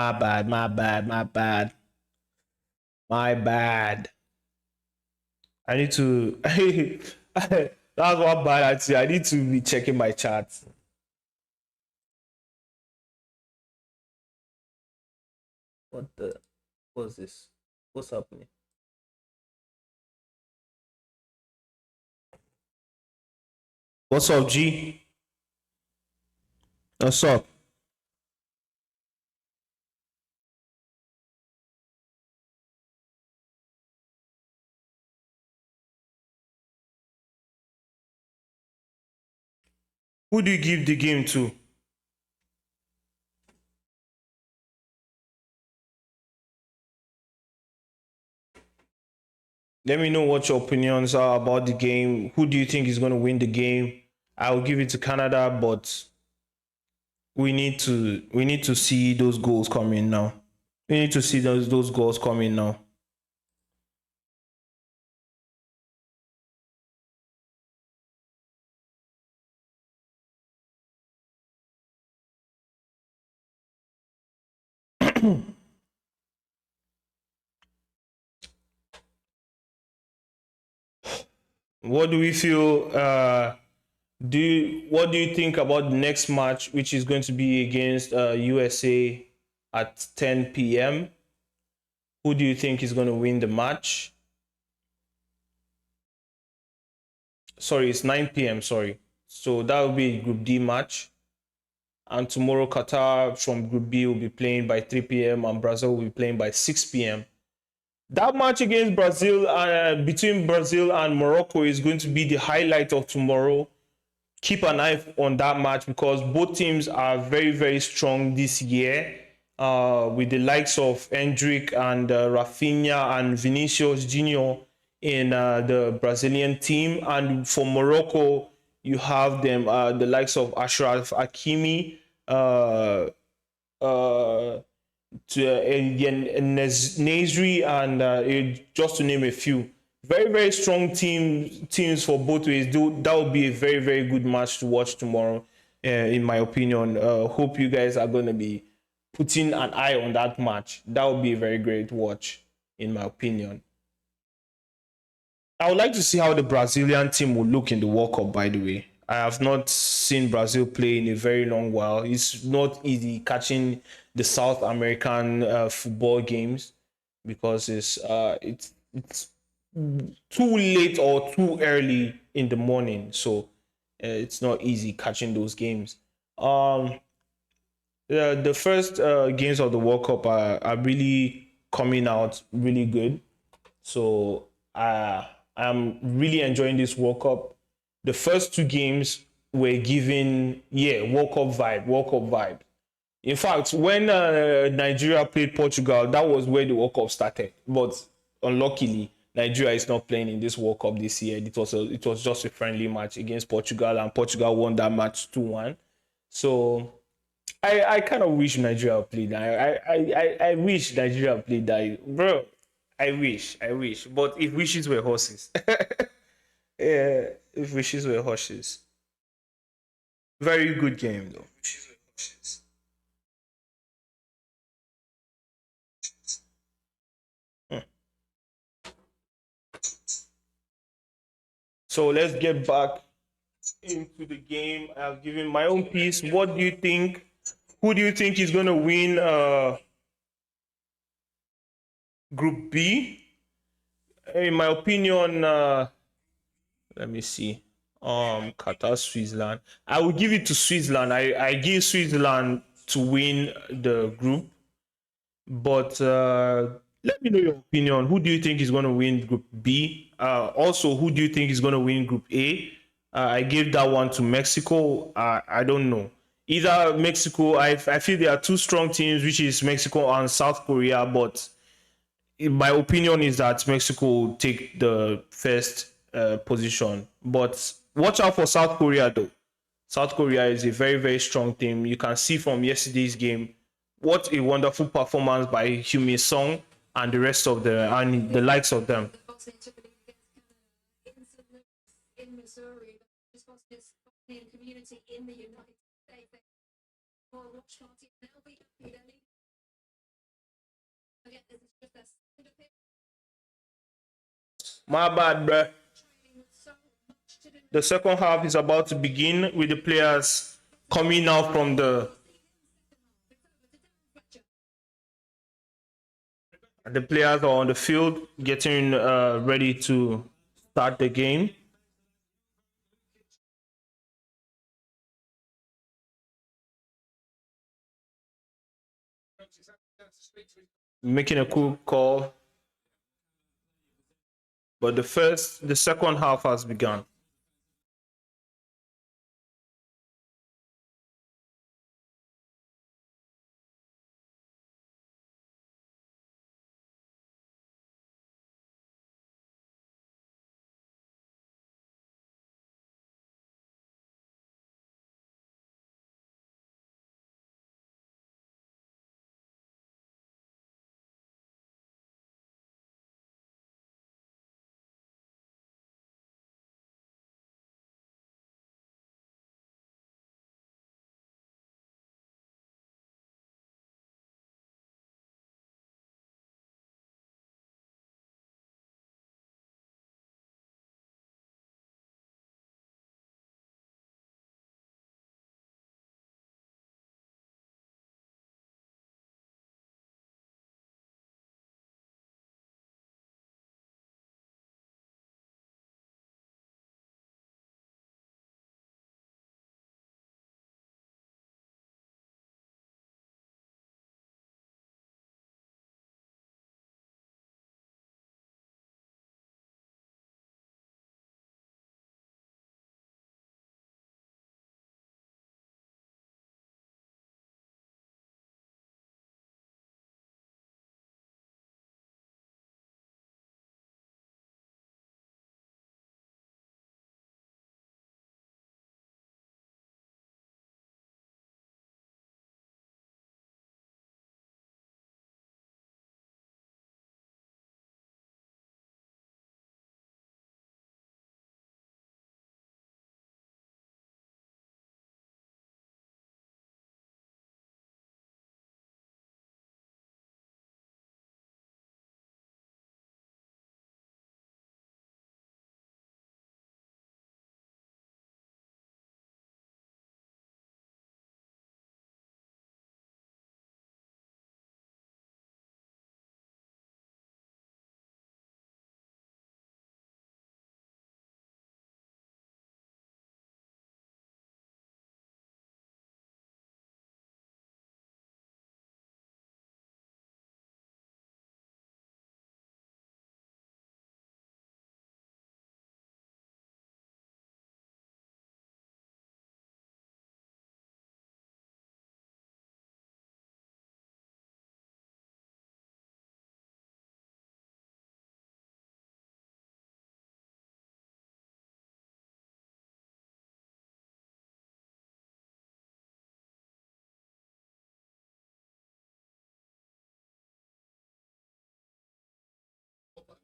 I need to. That's one bad actually. I need to be checking my chat. What's this? What's happening? What's up, G? What's up? Who do you give the game to? Let me know what your opinions are about the game. Who do you think is going to win the game? I'll give it to Canada, but we need to see those goals coming now. We need to see those goals coming now. What do we feel? What do you think about the next match, which is going to be against USA at 10 p.m.? Who do you think is going to win the match? Sorry, it's 9 p.m. Sorry. So that will be a Group D match. And tomorrow, Qatar from Group B will be playing by 3 p.m. and Brazil will be playing by 6 p.m. That match against Brazil, between Brazil and Morocco, is going to be the highlight of tomorrow. Keep an eye on that match because both teams are very, very strong this year, with the likes of Hendrick and Rafinha and Vinicius Junior in the Brazilian team. And for Morocco, you have them, the likes of Ashraf Hakimi, Nasri, and just to name a few. Very, very strong teams for both ways. That will be a very, very good match to watch tomorrow, in my opinion. Hope you guys are going to be putting an eye on that match. That would be a very great watch, in my opinion. I would like to see how the Brazilian team will look in the World Cup, by the way. I have not seen Brazil play in a very long while. It's not easy catching the South American football games because it's too late or too early in the morning. So it's not easy catching those games. The first games of the World Cup are really coming out really good. So I'm really enjoying this World Cup. The first two games were giving, World Cup vibe, World Cup vibe. In fact, when Nigeria played Portugal, that was where the World Cup started. But unluckily, Nigeria is not playing in this World Cup this year. It was just a friendly match against Portugal, and Portugal won that match 2-1. So I kind of wish Nigeria played. I wish Nigeria played that, bro. I wish. But if wishes were horses, yeah, if wishes were horses, very good game though. Hmm. So let's get back into the game. I've given my own piece. What do you think? Who do you think is going to win Group B? In my opinion, let me see. Qatar, Switzerland. I will give it to Switzerland. I give Switzerland to win the group. But let me know your opinion. Who do you think is going to win Group B? Also, who do you think is going to win Group A? I gave that one to Mexico. I don't know. Either Mexico, I feel there are two strong teams, which is Mexico and South Korea. But my opinion is that Mexico will take the first position. But watch out for South Korea, though. South Korea is a very, very strong team. You can see from yesterday's game what a wonderful performance by Heung-min Song and the rest of the likes of them. In Missouri, the Bosnian community in the United States. For a watch party, they'll be happy. They'll need. Again, this is just a second opinion. My bad, bruh. The second half is about to begin with the players coming out from the players are on the field getting ready to start the game. Making a cool call. But the second half has begun.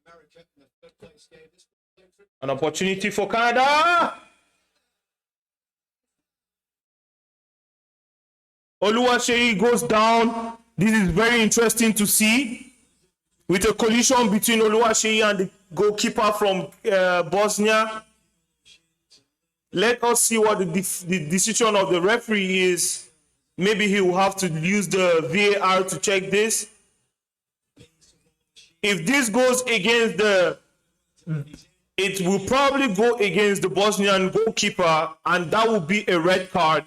America in the third place game. This An opportunity for Canada. Oluwaseyi goes down. This is very interesting to see. With a collision between Oluwaseyi and the goalkeeper from Bosnia. Let us see what the decision of the referee is. Maybe he will have to use the VAR to check this. If this goes against it will probably go against the Bosnian goalkeeper, and that will be a red card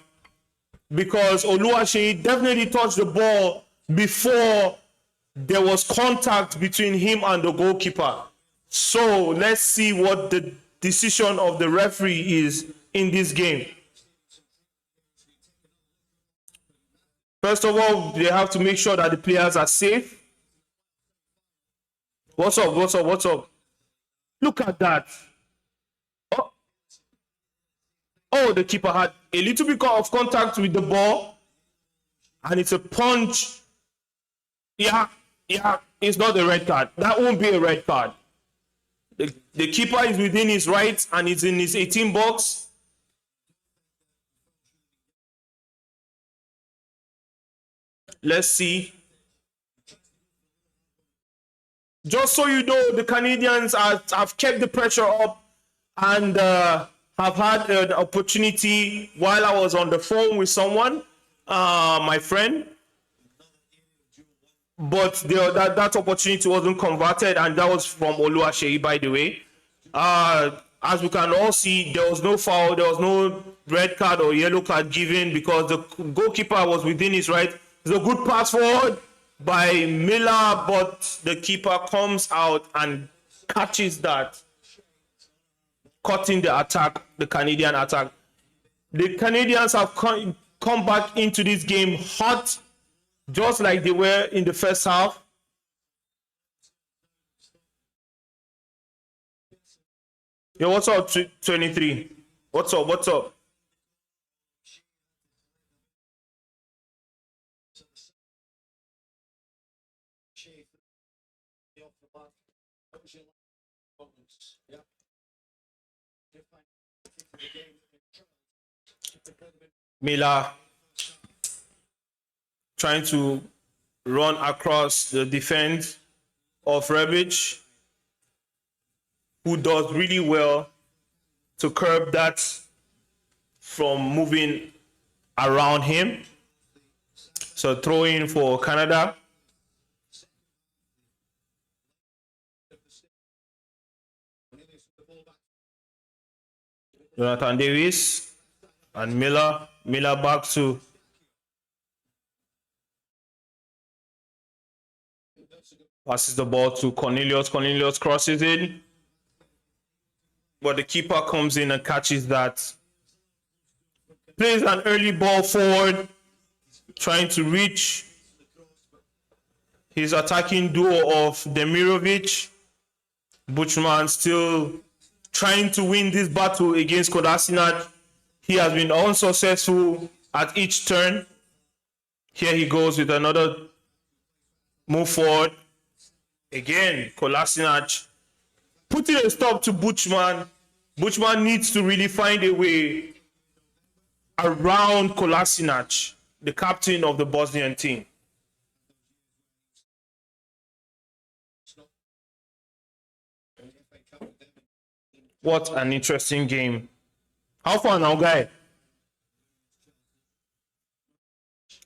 because Oluwaseyi definitely touched the ball before there was contact between him and the goalkeeper. So let's see what the decision of the referee is in this game. First of all, they have to make sure that the players are safe. What's up? What's up? What's up? Look at that. Oh, the keeper had a little bit of contact with the ball. And it's a punch. Yeah, it's not a red card. That won't be a red card. The keeper is within his rights and it's in his 18 box. Let's see. Just so you know, the Canadians have kept the pressure up and have had an opportunity while I was on the phone with someone, my friend. But that opportunity wasn't converted, and that was from Oluwaseyi, by the way. As we can all see, there was no foul, there was no red card or yellow card given because the goalkeeper was within his right. It's a good pass forward by Miller, but the keeper comes out and catches that, cutting the attack, the Canadian attack. The Canadians have come back into this game hot, just like they were in the first half. Yo, what's up, 23? What's up? What's up? Miller trying to run across the defense of Rebic, who does really well to curb that from moving around him. So throw in for Canada. Jonathan Davis and Miller back to passes the ball to Cornelius. Cornelius crosses in, but the keeper comes in and catches that. Plays an early ball forward, trying to reach his attacking duo of Demirovic. Buchman still trying to win this battle against Kolasinac. He has been unsuccessful at each turn. Here he goes with another move forward. Again, Kolasinac putting a stop to Buchman. Buchman needs to really find a way around Kolasinac, the captain of the Bosnian team. What an interesting game. How far now, guy?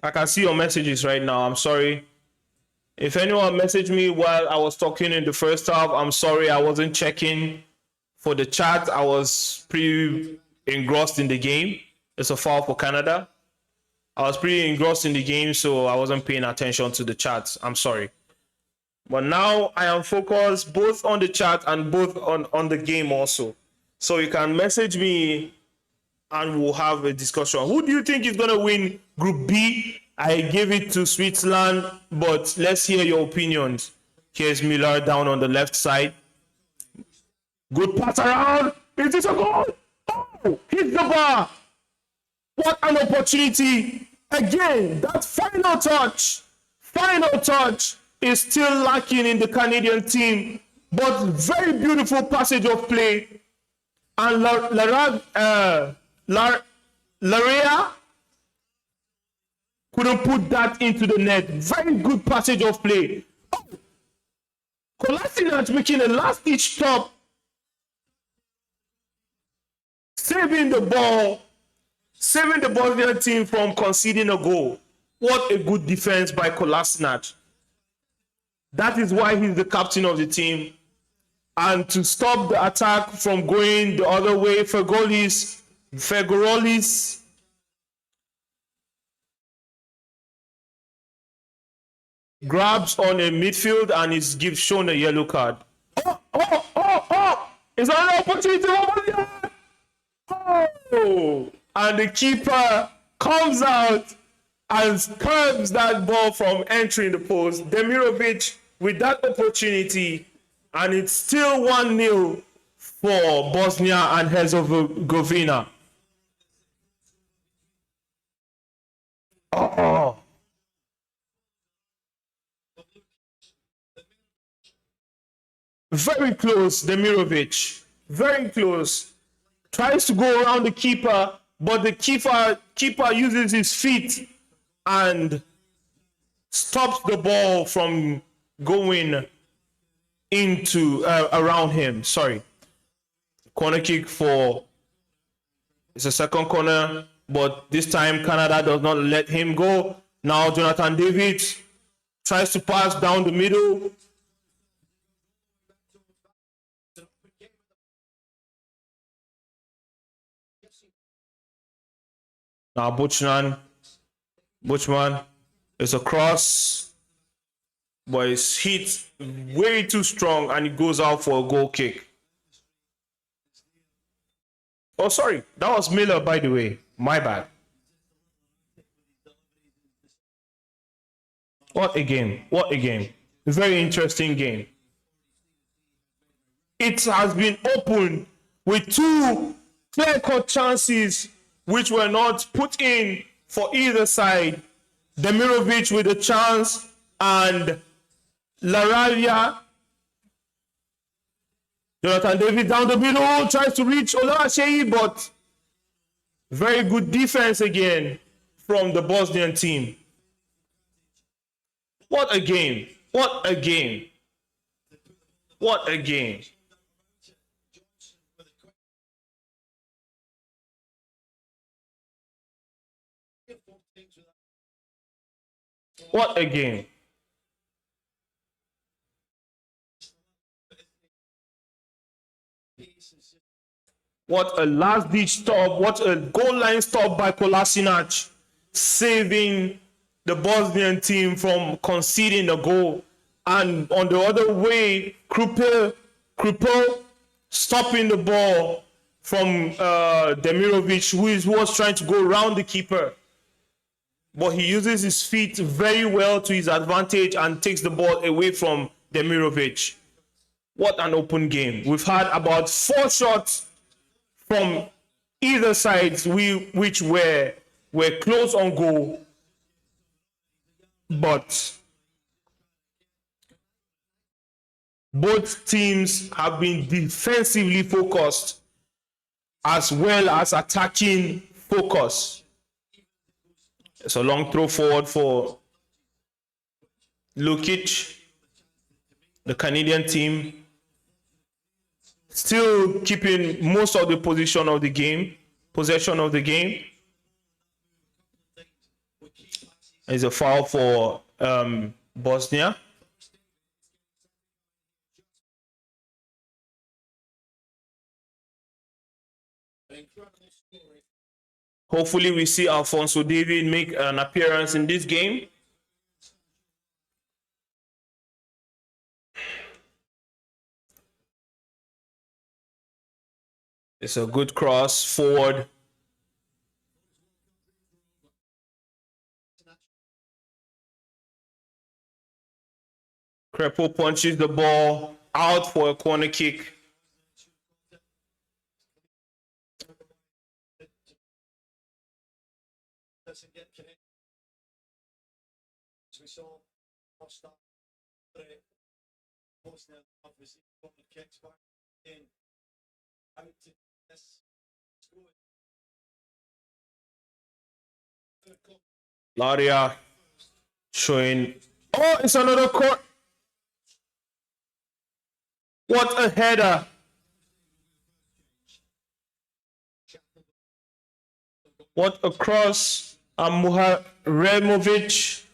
I can see your messages right now. I'm sorry. If anyone messaged me while I was talking in the first half, I'm sorry. I wasn't checking for the chat. I was pretty engrossed in the game. It's a foul for Canada. I was pretty engrossed in the game, so I wasn't paying attention to the chat. I'm sorry. But now I am focused both on the chat and both on the game also. So you can message me and we'll have a discussion. Who do you think is going to win Group B? I gave it to Switzerland, but let's hear your opinions. Here's Miller down on the left side. Good pass around. Is this a goal? Oh, hit the bar. What an opportunity. Again, that final touch is still lacking in the Canadian team. But very beautiful passage of play. And Larea couldn't put that into the net. Very good passage of play. Oh, Kolasinac making a last-ditch stop, saving the ball, saving the Bosnian team from conceding a goal. What a good defense by Kolasinac. That is why he's the captain of the team. And to stop the attack from going the other way, Fegorolis grabs on a midfield and is shown a yellow card. Oh! It's another opportunity over there. Oh! And the keeper comes out and curbs that ball from entering the post. Demirovic with that opportunity, and it's still 1-0 for Bosnia and Herzegovina. Oh! Very close, Demirovic. Very close. Tries to go around the keeper, but the keeper uses his feet and stops the ball from going into around him. Sorry. Corner kick for, it's a second corner, but this time Canada does not let him go. Now Jonathan David tries to pass down the middle. Now Buchman is a cross, but it's hit way too strong and it goes out for a goal kick. Oh, sorry, that was Miller, by the way. My bad. What a game. What a game. A very interesting game. It has been opened with two clear-cut chances which were not put in for either side. Demirovic with a chance and Laralia. Jonathan David down the middle, tries to reach Olasheyi, but very good defense again from the Bosnian team. What a game. What a game. What a game. What a game. What a last-ditch stop. What a goal line stop by Kolasinac, saving the Bosnian team from conceding a goal. And on the other way, Krupel stopping the ball from Demirovic, who was trying to go around the keeper. But he uses his feet very well to his advantage and takes the ball away from Demirovic. What an open game. We've had about 4 shots from either side which were close on goal. But both teams have been defensively focused as well as attacking focus. It's a long throw forward for Lukic, the Canadian team. Still keeping most of the possession of the game. It's a foul for Bosnia. Hopefully we see Alphonso David make an appearance in this game. It's a good cross forward. Krepo punches the ball out for a corner kick. Doesn't get connected. As we saw, Bosnia obviously got the kicks back in. Out to this score. Laria showing. Oh, it's another court. What a header. What a cross. And Muharemovic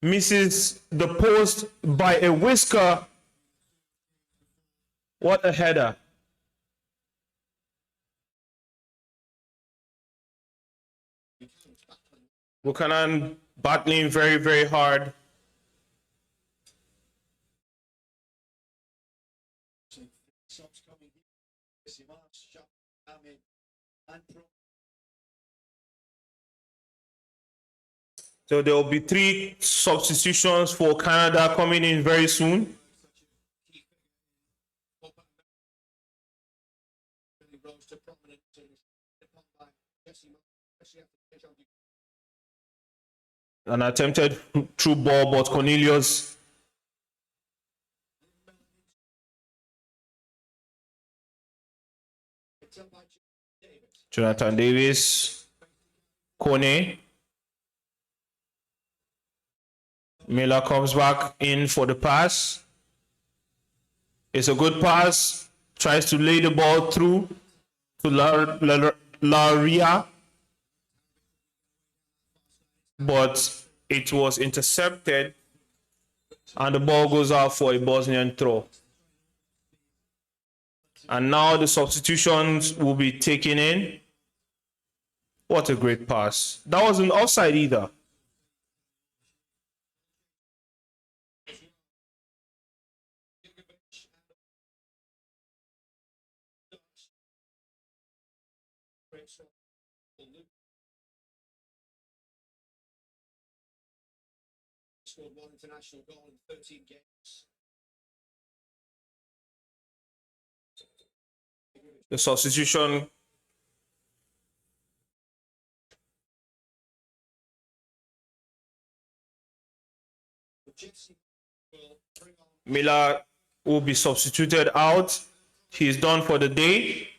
misses the post by a whisker. What a header. Buchanan battling very, very hard. Subs coming here. Simas, Shap, Amin, and Pro. So there will be 3 substitutions for Canada coming in very soon. Rose to prominence and upon by Jesse, especially after the change. An attempted through ball, but Cornelius Jonathan Davis, Kone. Miller comes back in for the pass. It's a good pass. Tries to lay the ball through to Laria. But it was intercepted. And the ball goes out for a Bosnian throw. And now the substitutions will be taken in. What a great pass. That wasn't offside either. Scored 1 international goal in 13 games. The substitution. Jesse will bring on Miller will be substituted out. He's done for the day.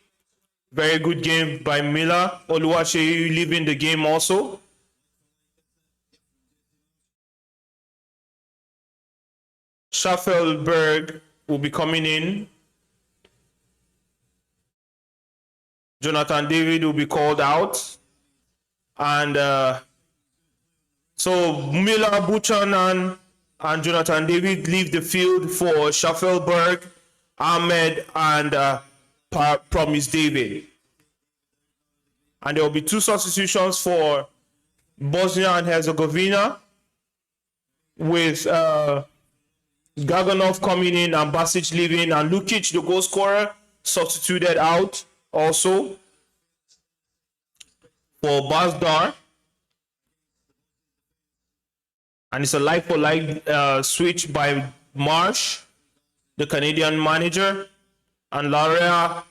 Very good game by Miller. Oluwaseyi leaving the game also. Schaffelberg will be coming in. Jonathan David will be called out. And so Miller, Buchanan, and Jonathan David leave the field for Schaffelberg, Ahmed, and Promise David. And there will be 2 substitutions for Bosnia and Herzegovina, with Gaganov coming in and Basic leaving, and Lukic, the goal scorer, substituted out also for Bazdar. And it's a like-for-like switch by Marsh, the Canadian manager, and Laria.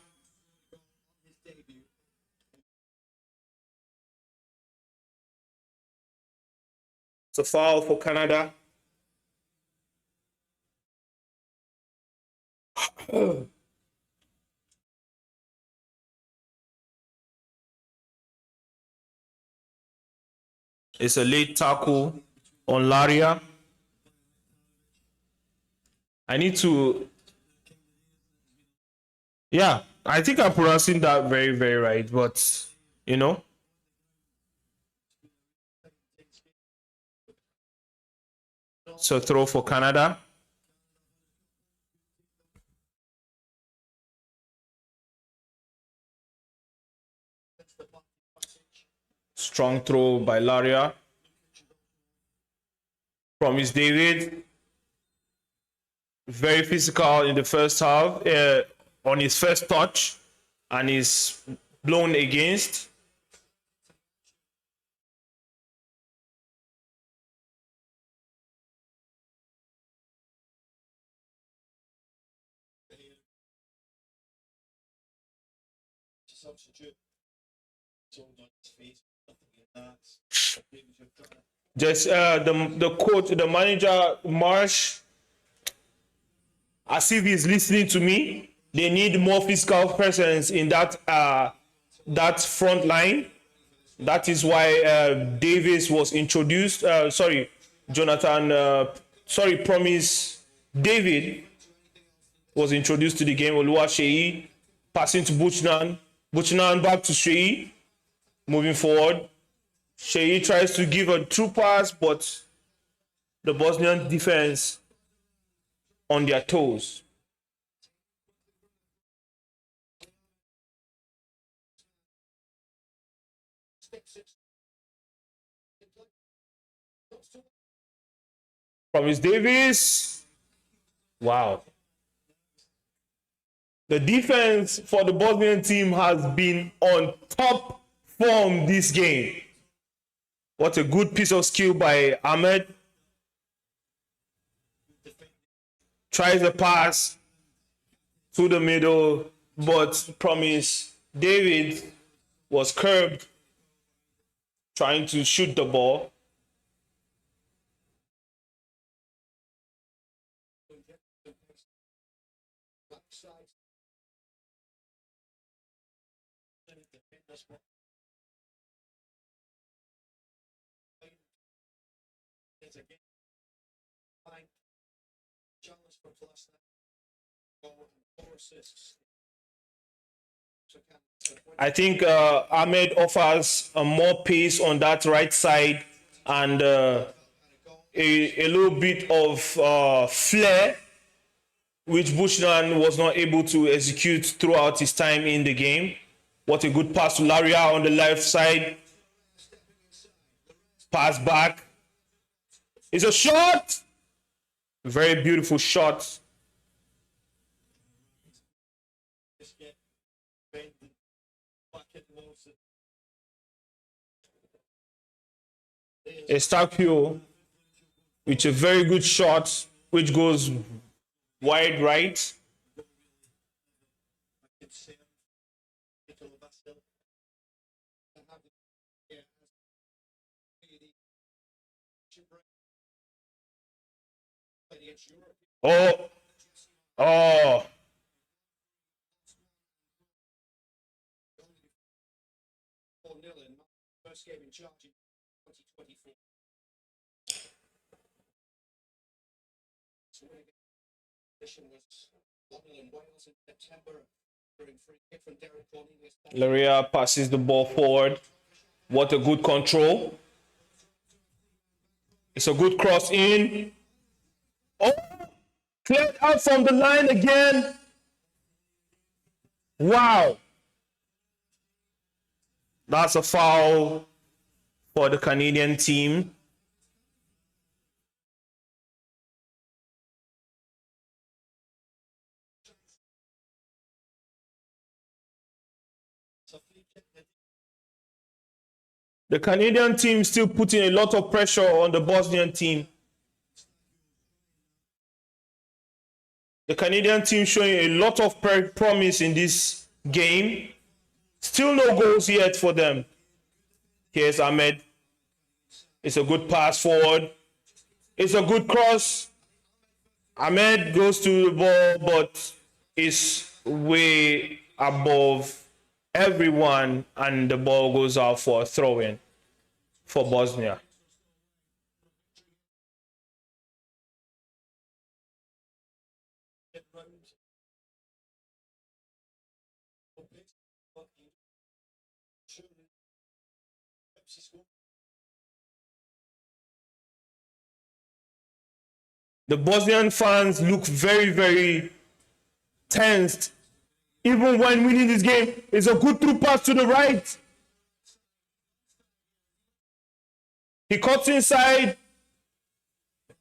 It's a foul for Canada. It's a late tackle on Laria. I need to. Yeah, I think I'm pronouncing that very, very right, but you know. So throw for Canada. Strong throw by Laria. Promise David. Very physical in the first half on his first touch, and is blown against. Substitute. It's all on his face. Nothing in that. Just the coach, the manager Marsh, as if he's listening to me. They need more physical presence in that front line. That is why Davis was introduced. Promise David was introduced to the game. Oluwaseyi passing to Buchnan. Buchnan back to Sheyi. Moving forward. Sheyi tries to give a true pass, but the Bosnian defense on their toes. Promise Davis. Wow. The defense for the Bosnian team has been on top form this game. What a good piece of skill by Ahmed. Tries a pass to the middle, but Promise David was curbed trying to shoot the ball. I think Ahmed offers more pace on that right side and a little bit of flair, which Bushnan was not able to execute throughout his time in the game. What a good pass to Laria on the left side. Pass back. It's a shot. Very beautiful shot. Eustachio with a very good shot, which goes wide right. Oh, oh. First game in charge in 2024. Was London and Wales in September. Laria passes the ball forward. What a good control. It's a good cross in. Oh, cleared out from the line again. Wow. That's a foul for the Canadian team. The Canadian team still putting a lot of pressure on the Bosnian team. The Canadian team showing a lot of promise in this game. Still no goals yet for them. Here's Ahmed. It's a good pass forward. It's a good cross. Ahmed goes to the ball, but is way above everyone, and the ball goes out for a throw-in for Bosnia. The Bosnian fans look very, very tensed. Even when winning this game, it's a good through pass to the right. He cuts inside,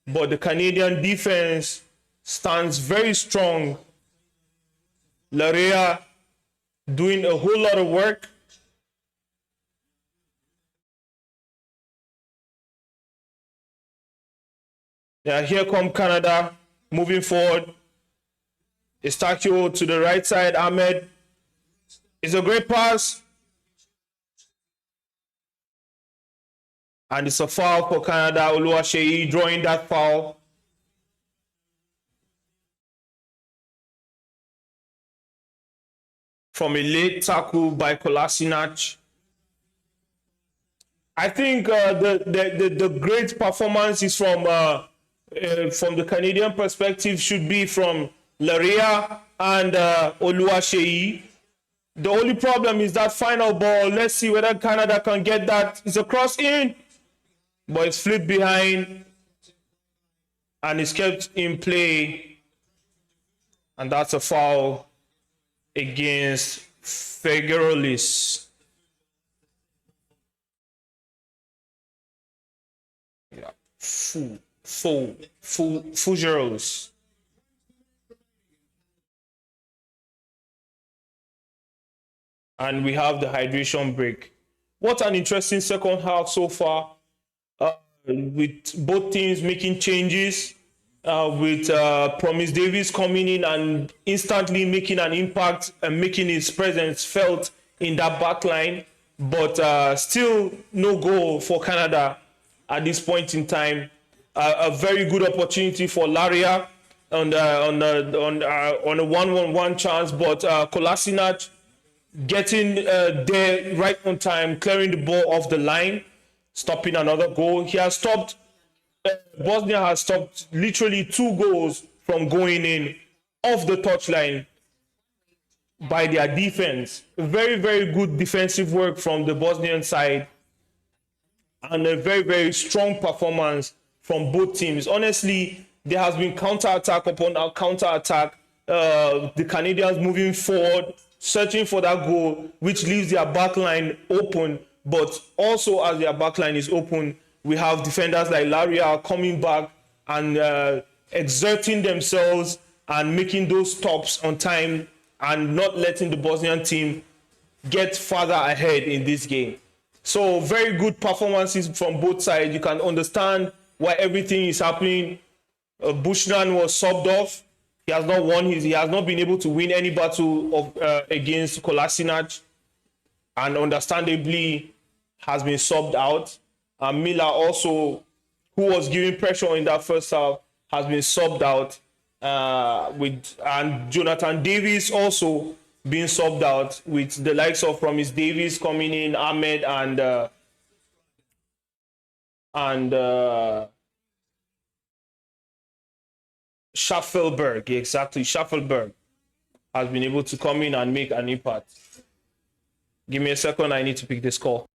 but the Canadian defense stands very strong. Laria doing a whole lot of work. Yeah, here come Canada moving forward. Eustachio to the right side. Ahmed. It's a great pass. And it's a foul for Canada. Oluwaseyi drawing that foul. from a late tackle by Kolasinac. I think the great performance is from the Canadian perspective should be from Laria and Oluwaseyi. The only problem is that final ball. Let's see whether Canada can get that. It's a cross in, but it's flipped behind and it's kept in play. And that's a foul against Figuerolis. Yeah, Figuerolis. And we have the hydration break. What an interesting second half so far, with both teams making changes, with Promise Davis coming in and instantly making an impact and making his presence felt in that back line. But still no goal for Canada at this point in time. A very good opportunity for Laria on a 1-1-1 chance, but Kolasinac getting there right on time, clearing the ball off the line, stopping another goal. He has stopped, Bosnia has stopped literally 2 goals from going in off the touchline by their defense. Very, very good defensive work from the Bosnian side and a very, very strong performance from both teams. Honestly, there has been counter-attack upon counter-attack. The Canadians moving forward, searching for that goal, which leaves their backline open. But also, as their backline is open, we have defenders like Laria coming back and exerting themselves and making those stops on time and not letting the Bosnian team get further ahead in this game. So very good performances from both sides. You can understand why everything is happening. Bushnan was subbed off. He has not won he has not been able to win any battle of against Kolasinac, and understandably has been subbed out. Miller also, who was giving pressure in that first half, has been subbed out. And Jonathan Davis also being subbed out, with the likes of Promise Davis coming in, Ahmed and Schaffelberg. Exactly, Schaffelberg has been able to come in and make an impact. Give me a second, I need to pick this call.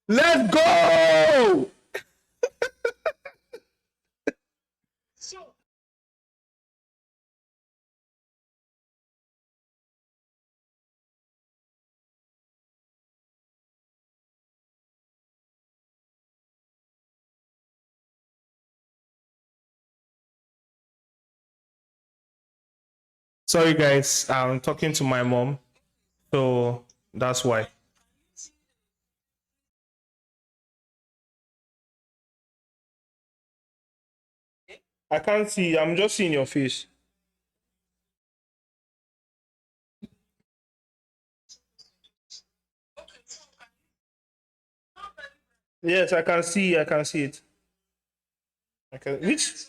Let's go! Sorry, guys. I'm talking to my mom, so that's why. I can't see. I'm just seeing your face. Yes, I can see. I can see it. I can. Which?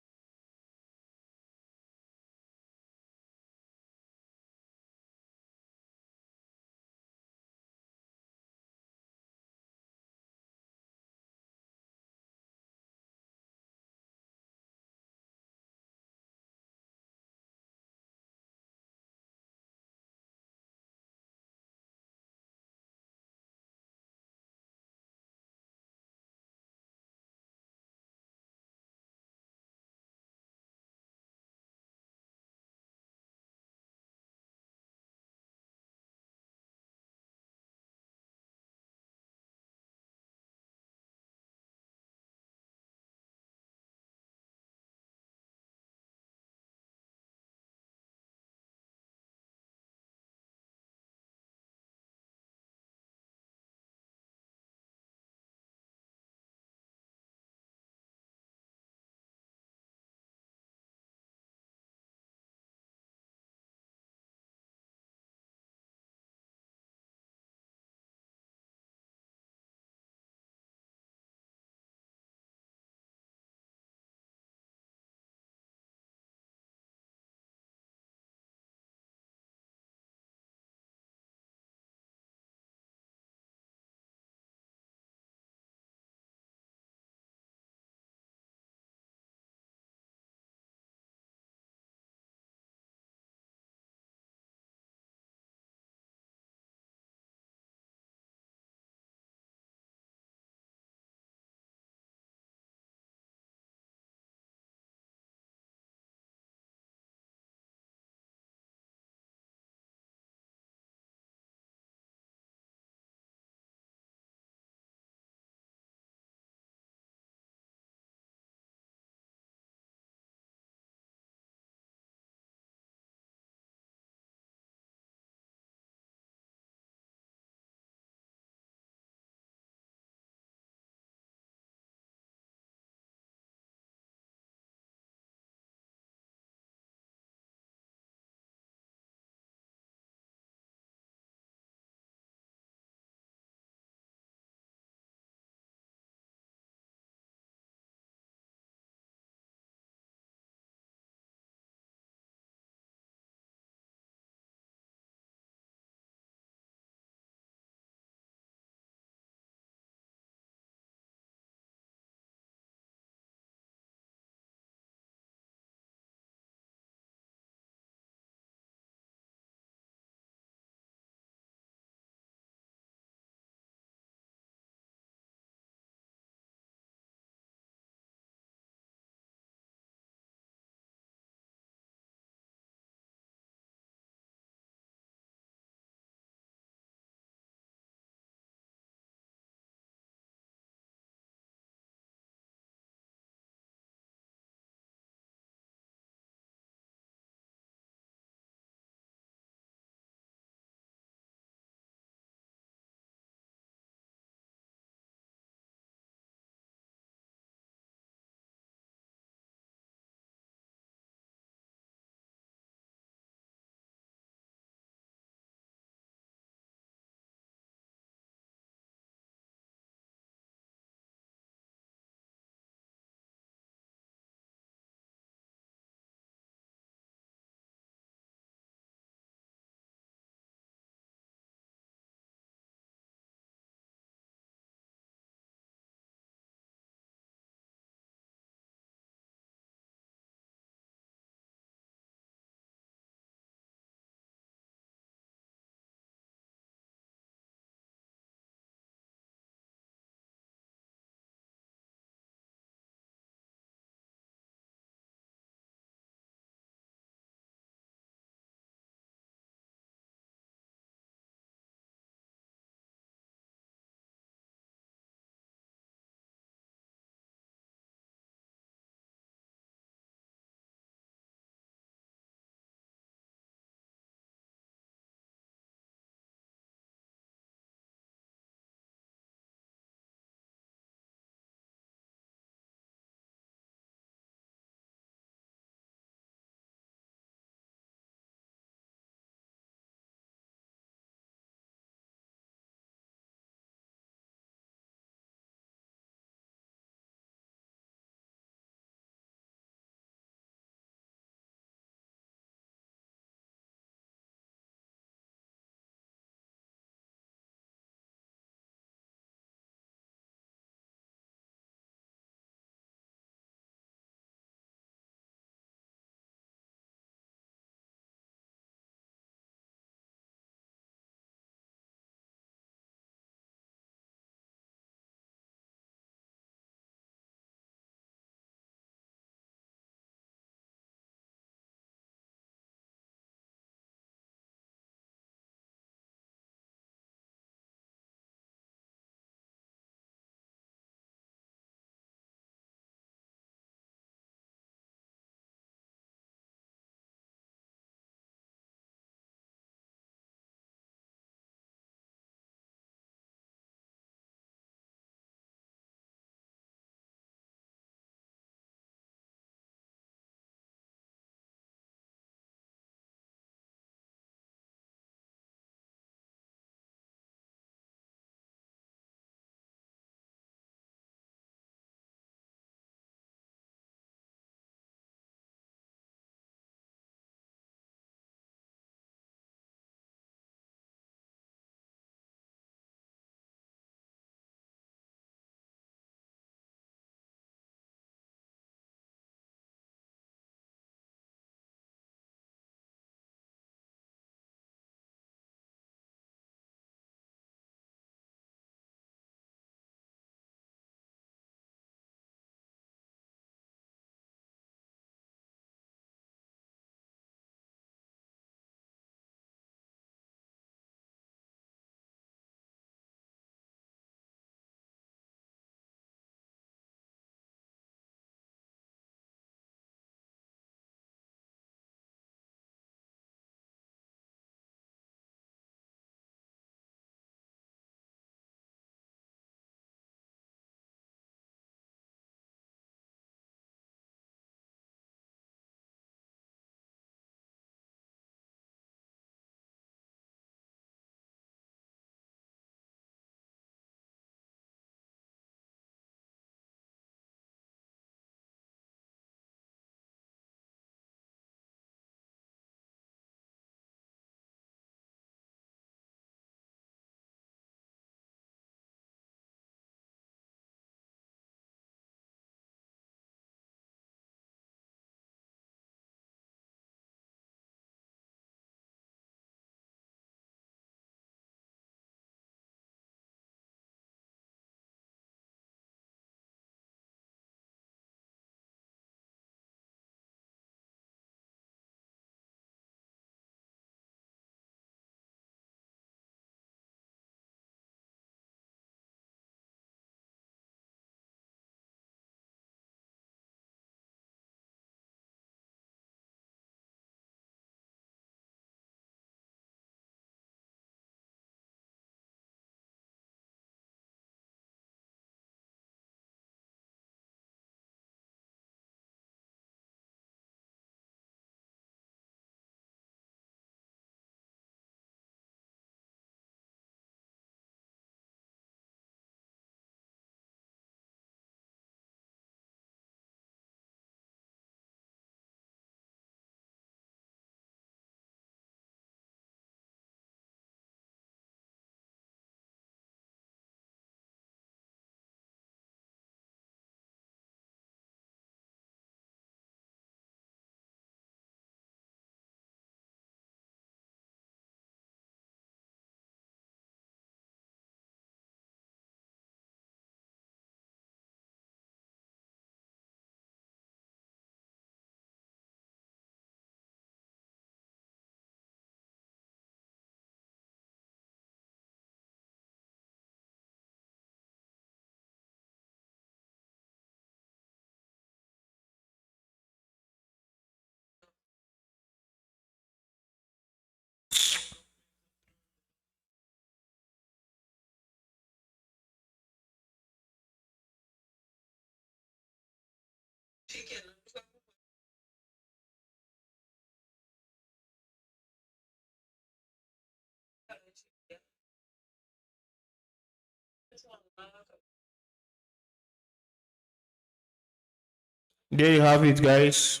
There you have it, guys.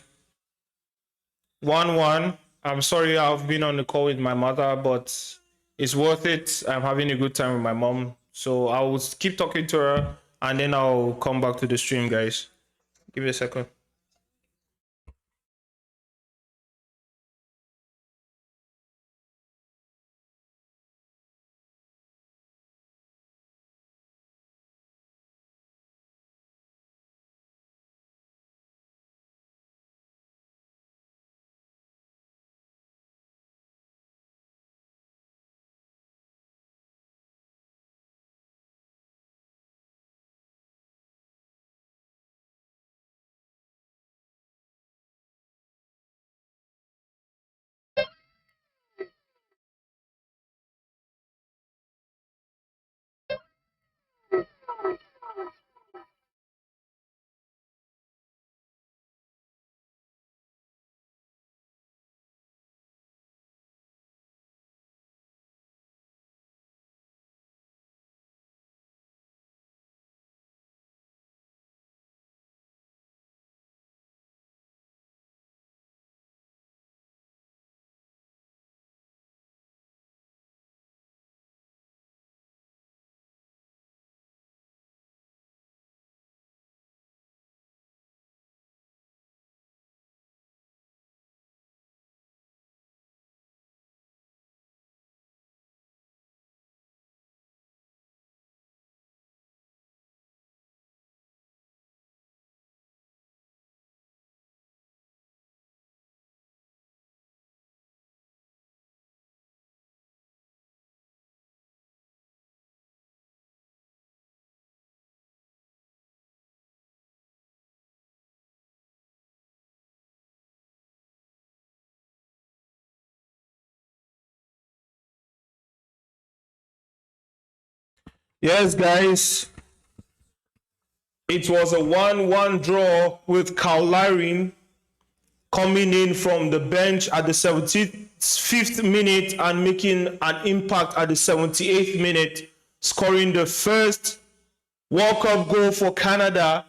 1-1. I'm sorry I've been on the call with my mother, but it's worth it. I'm having a good time with my mom. So I will keep talking to her and then I'll come back to the stream, guys. Give me a second. Yes, guys. It was a 1-1 draw with Kaularin coming in from the bench at the 75th minute and making an impact at the 78th minute, scoring the first World Cup goal for Canada.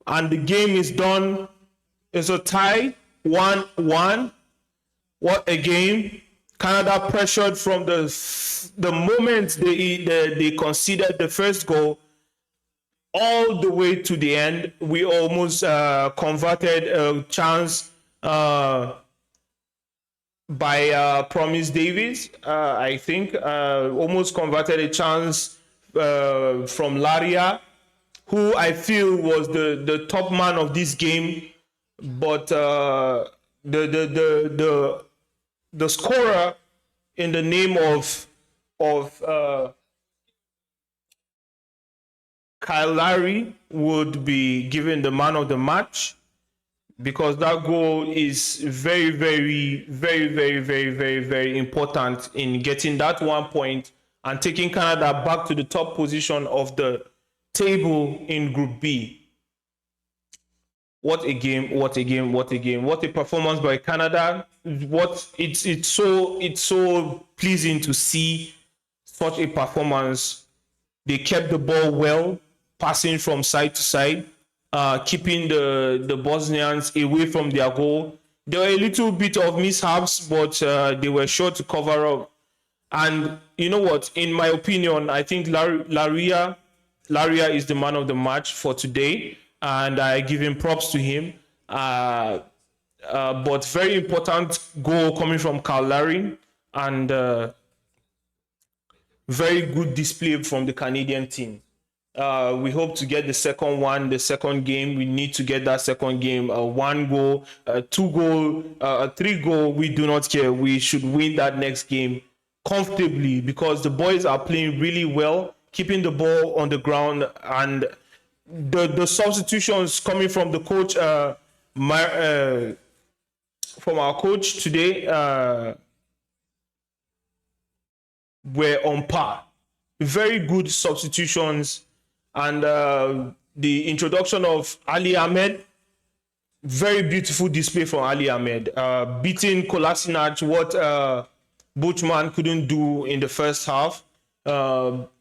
And the game is done. It's a tie, 1-1. What a game. Canada pressured from the moment they conceded the first goal all the way to the end. We almost converted a chance by Promise Davis, I think. Almost converted a chance from Laria, who I feel was the top man of this game. But the scorer in the name of Kyle Lowry would be given the man of the match, because that goal is very, very, very, very, very, very, very important in getting that 1 point and taking Canada back to the top position of the table in Group B. What a game, what a game, what a game. What a performance by Canada. It's so pleasing to see such a performance. They kept the ball well, passing from side to side, keeping the Bosnians away from their goal. There were a little bit of mishaps, but they were sure to cover up. And you know what? In my opinion, I think Laria is the man of the match for today, and I give him props to him. But very important goal coming from Carl Larry, and very good display from the Canadian team. We hope to get the second one, the second game. We need to get that second game. 1 goal, 2 goal, 3 goal. We do not care. We should win that next game comfortably, because the boys are playing really well, keeping the ball on the ground, and the substitutions coming from the coach, from our coach today, were on par. Very good substitutions, and the introduction of Ali Ahmed. Very beautiful display from Ali Ahmed, beating Kolasinac, what Buchman couldn't do in the first half.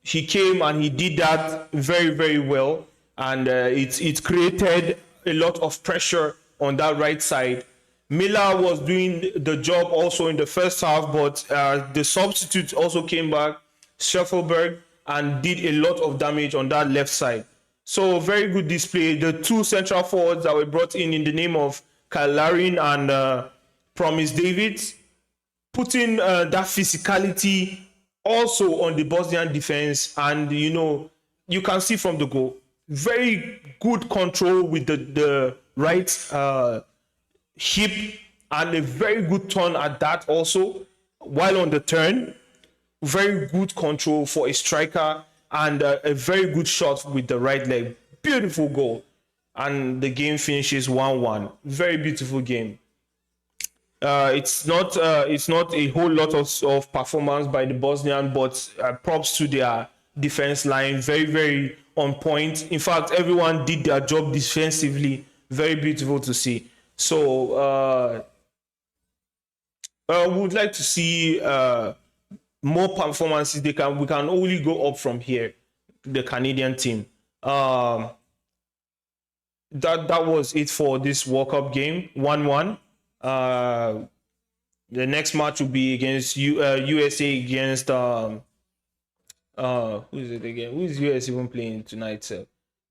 He came and he did that very, very well, and it created a lot of pressure on that right side. Miller was doing the job also in the first half, but the substitute also came back, Scheffelberg, and did a lot of damage on that left side. So very good display. The two central forwards that were brought in the name of Kyle Larin and Promise Davids, putting that physicality also on the Bosnian defense. And, you know, you can see from the goal, very good control with the right hip and a very good turn at that also. While on the turn, very good control for a striker and a very good shot with the right leg. Beautiful goal. And the game finishes 1-1. Very beautiful game. It's not a whole lot of performance by the Bosnian, but props to their defense line. Very, very on point. In fact, everyone did their job defensively. Very beautiful to see. So we would like to see more performances. We can only go up from here. The Canadian team. That was it for this World Cup game. 1-1. The next match will be against USA against who is it again? Who is US even playing tonight?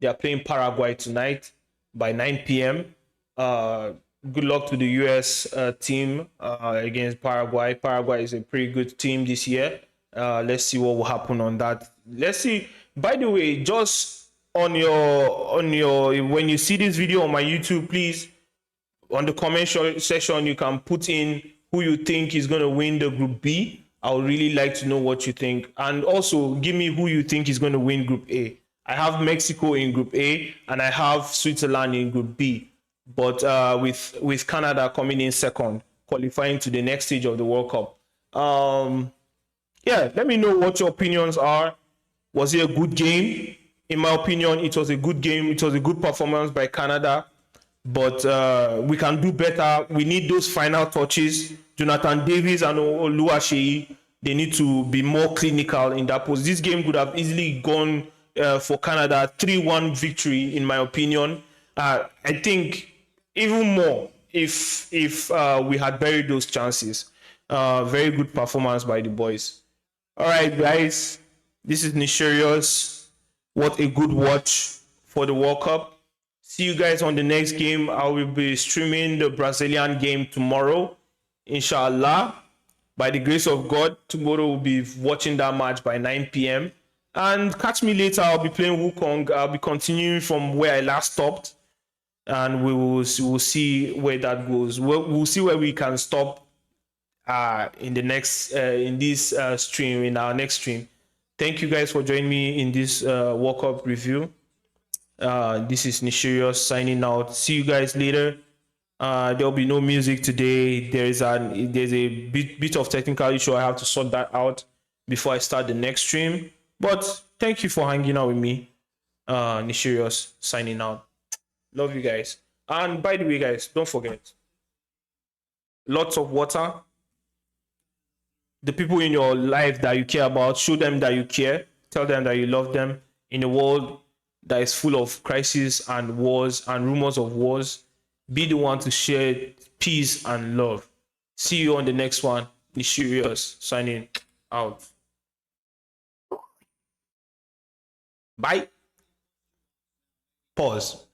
They are playing Paraguay tonight by 9 p.m. Good luck to the US team against Paraguay. Paraguay is a pretty good team this year. Let's see what will happen on that. Let's see. By the way, just on your when you see this video on my YouTube, please, on the comment section, you can put in who you think is going to win the Group B. I would really like to know what you think. And also, give me who you think is going to win Group A. I have Mexico in Group A, and I have Switzerland in Group B. But with Canada coming in second, qualifying to the next stage of the World Cup. Yeah, let me know what your opinions are. Was it a good game? In my opinion, it was a good game. It was a good performance by Canada. But we can do better. We need those final touches. Jonathan Davis and Oluwaseyi, they need to be more clinical in that post. This game could have easily gone for Canada 3-1 victory, in my opinion. I think even more if we had buried those chances. Very good performance by the boys. All right, guys. This is Nisherios. What a good watch for the World Cup. See you guys on the next game. I will be streaming the Brazilian game tomorrow, inshallah. By the grace of God, tomorrow we'll be watching that match by 9 p.m. And catch me later. I'll be playing Wukong. I'll be continuing from where I last stopped. And we'll see where that goes. We'll see where we can stop in the next in this stream, in our next stream. Thank you guys for joining me in this World Cup review. This is Nishirios signing out. See you guys later. There'll be no music today. There's a bit of technical issue. I have to sort that out before I start the next stream. But thank you for hanging out with me. Nishirios signing out. Love you guys. And by the way, guys, don't forget, lots of water. The people in your life that you care about, show them that you care. Tell them that you love them. In a world that is full of crises and wars and rumors of wars, be the one to share peace and love. See you on the next one. Nishirios signing out. Bye. Pause.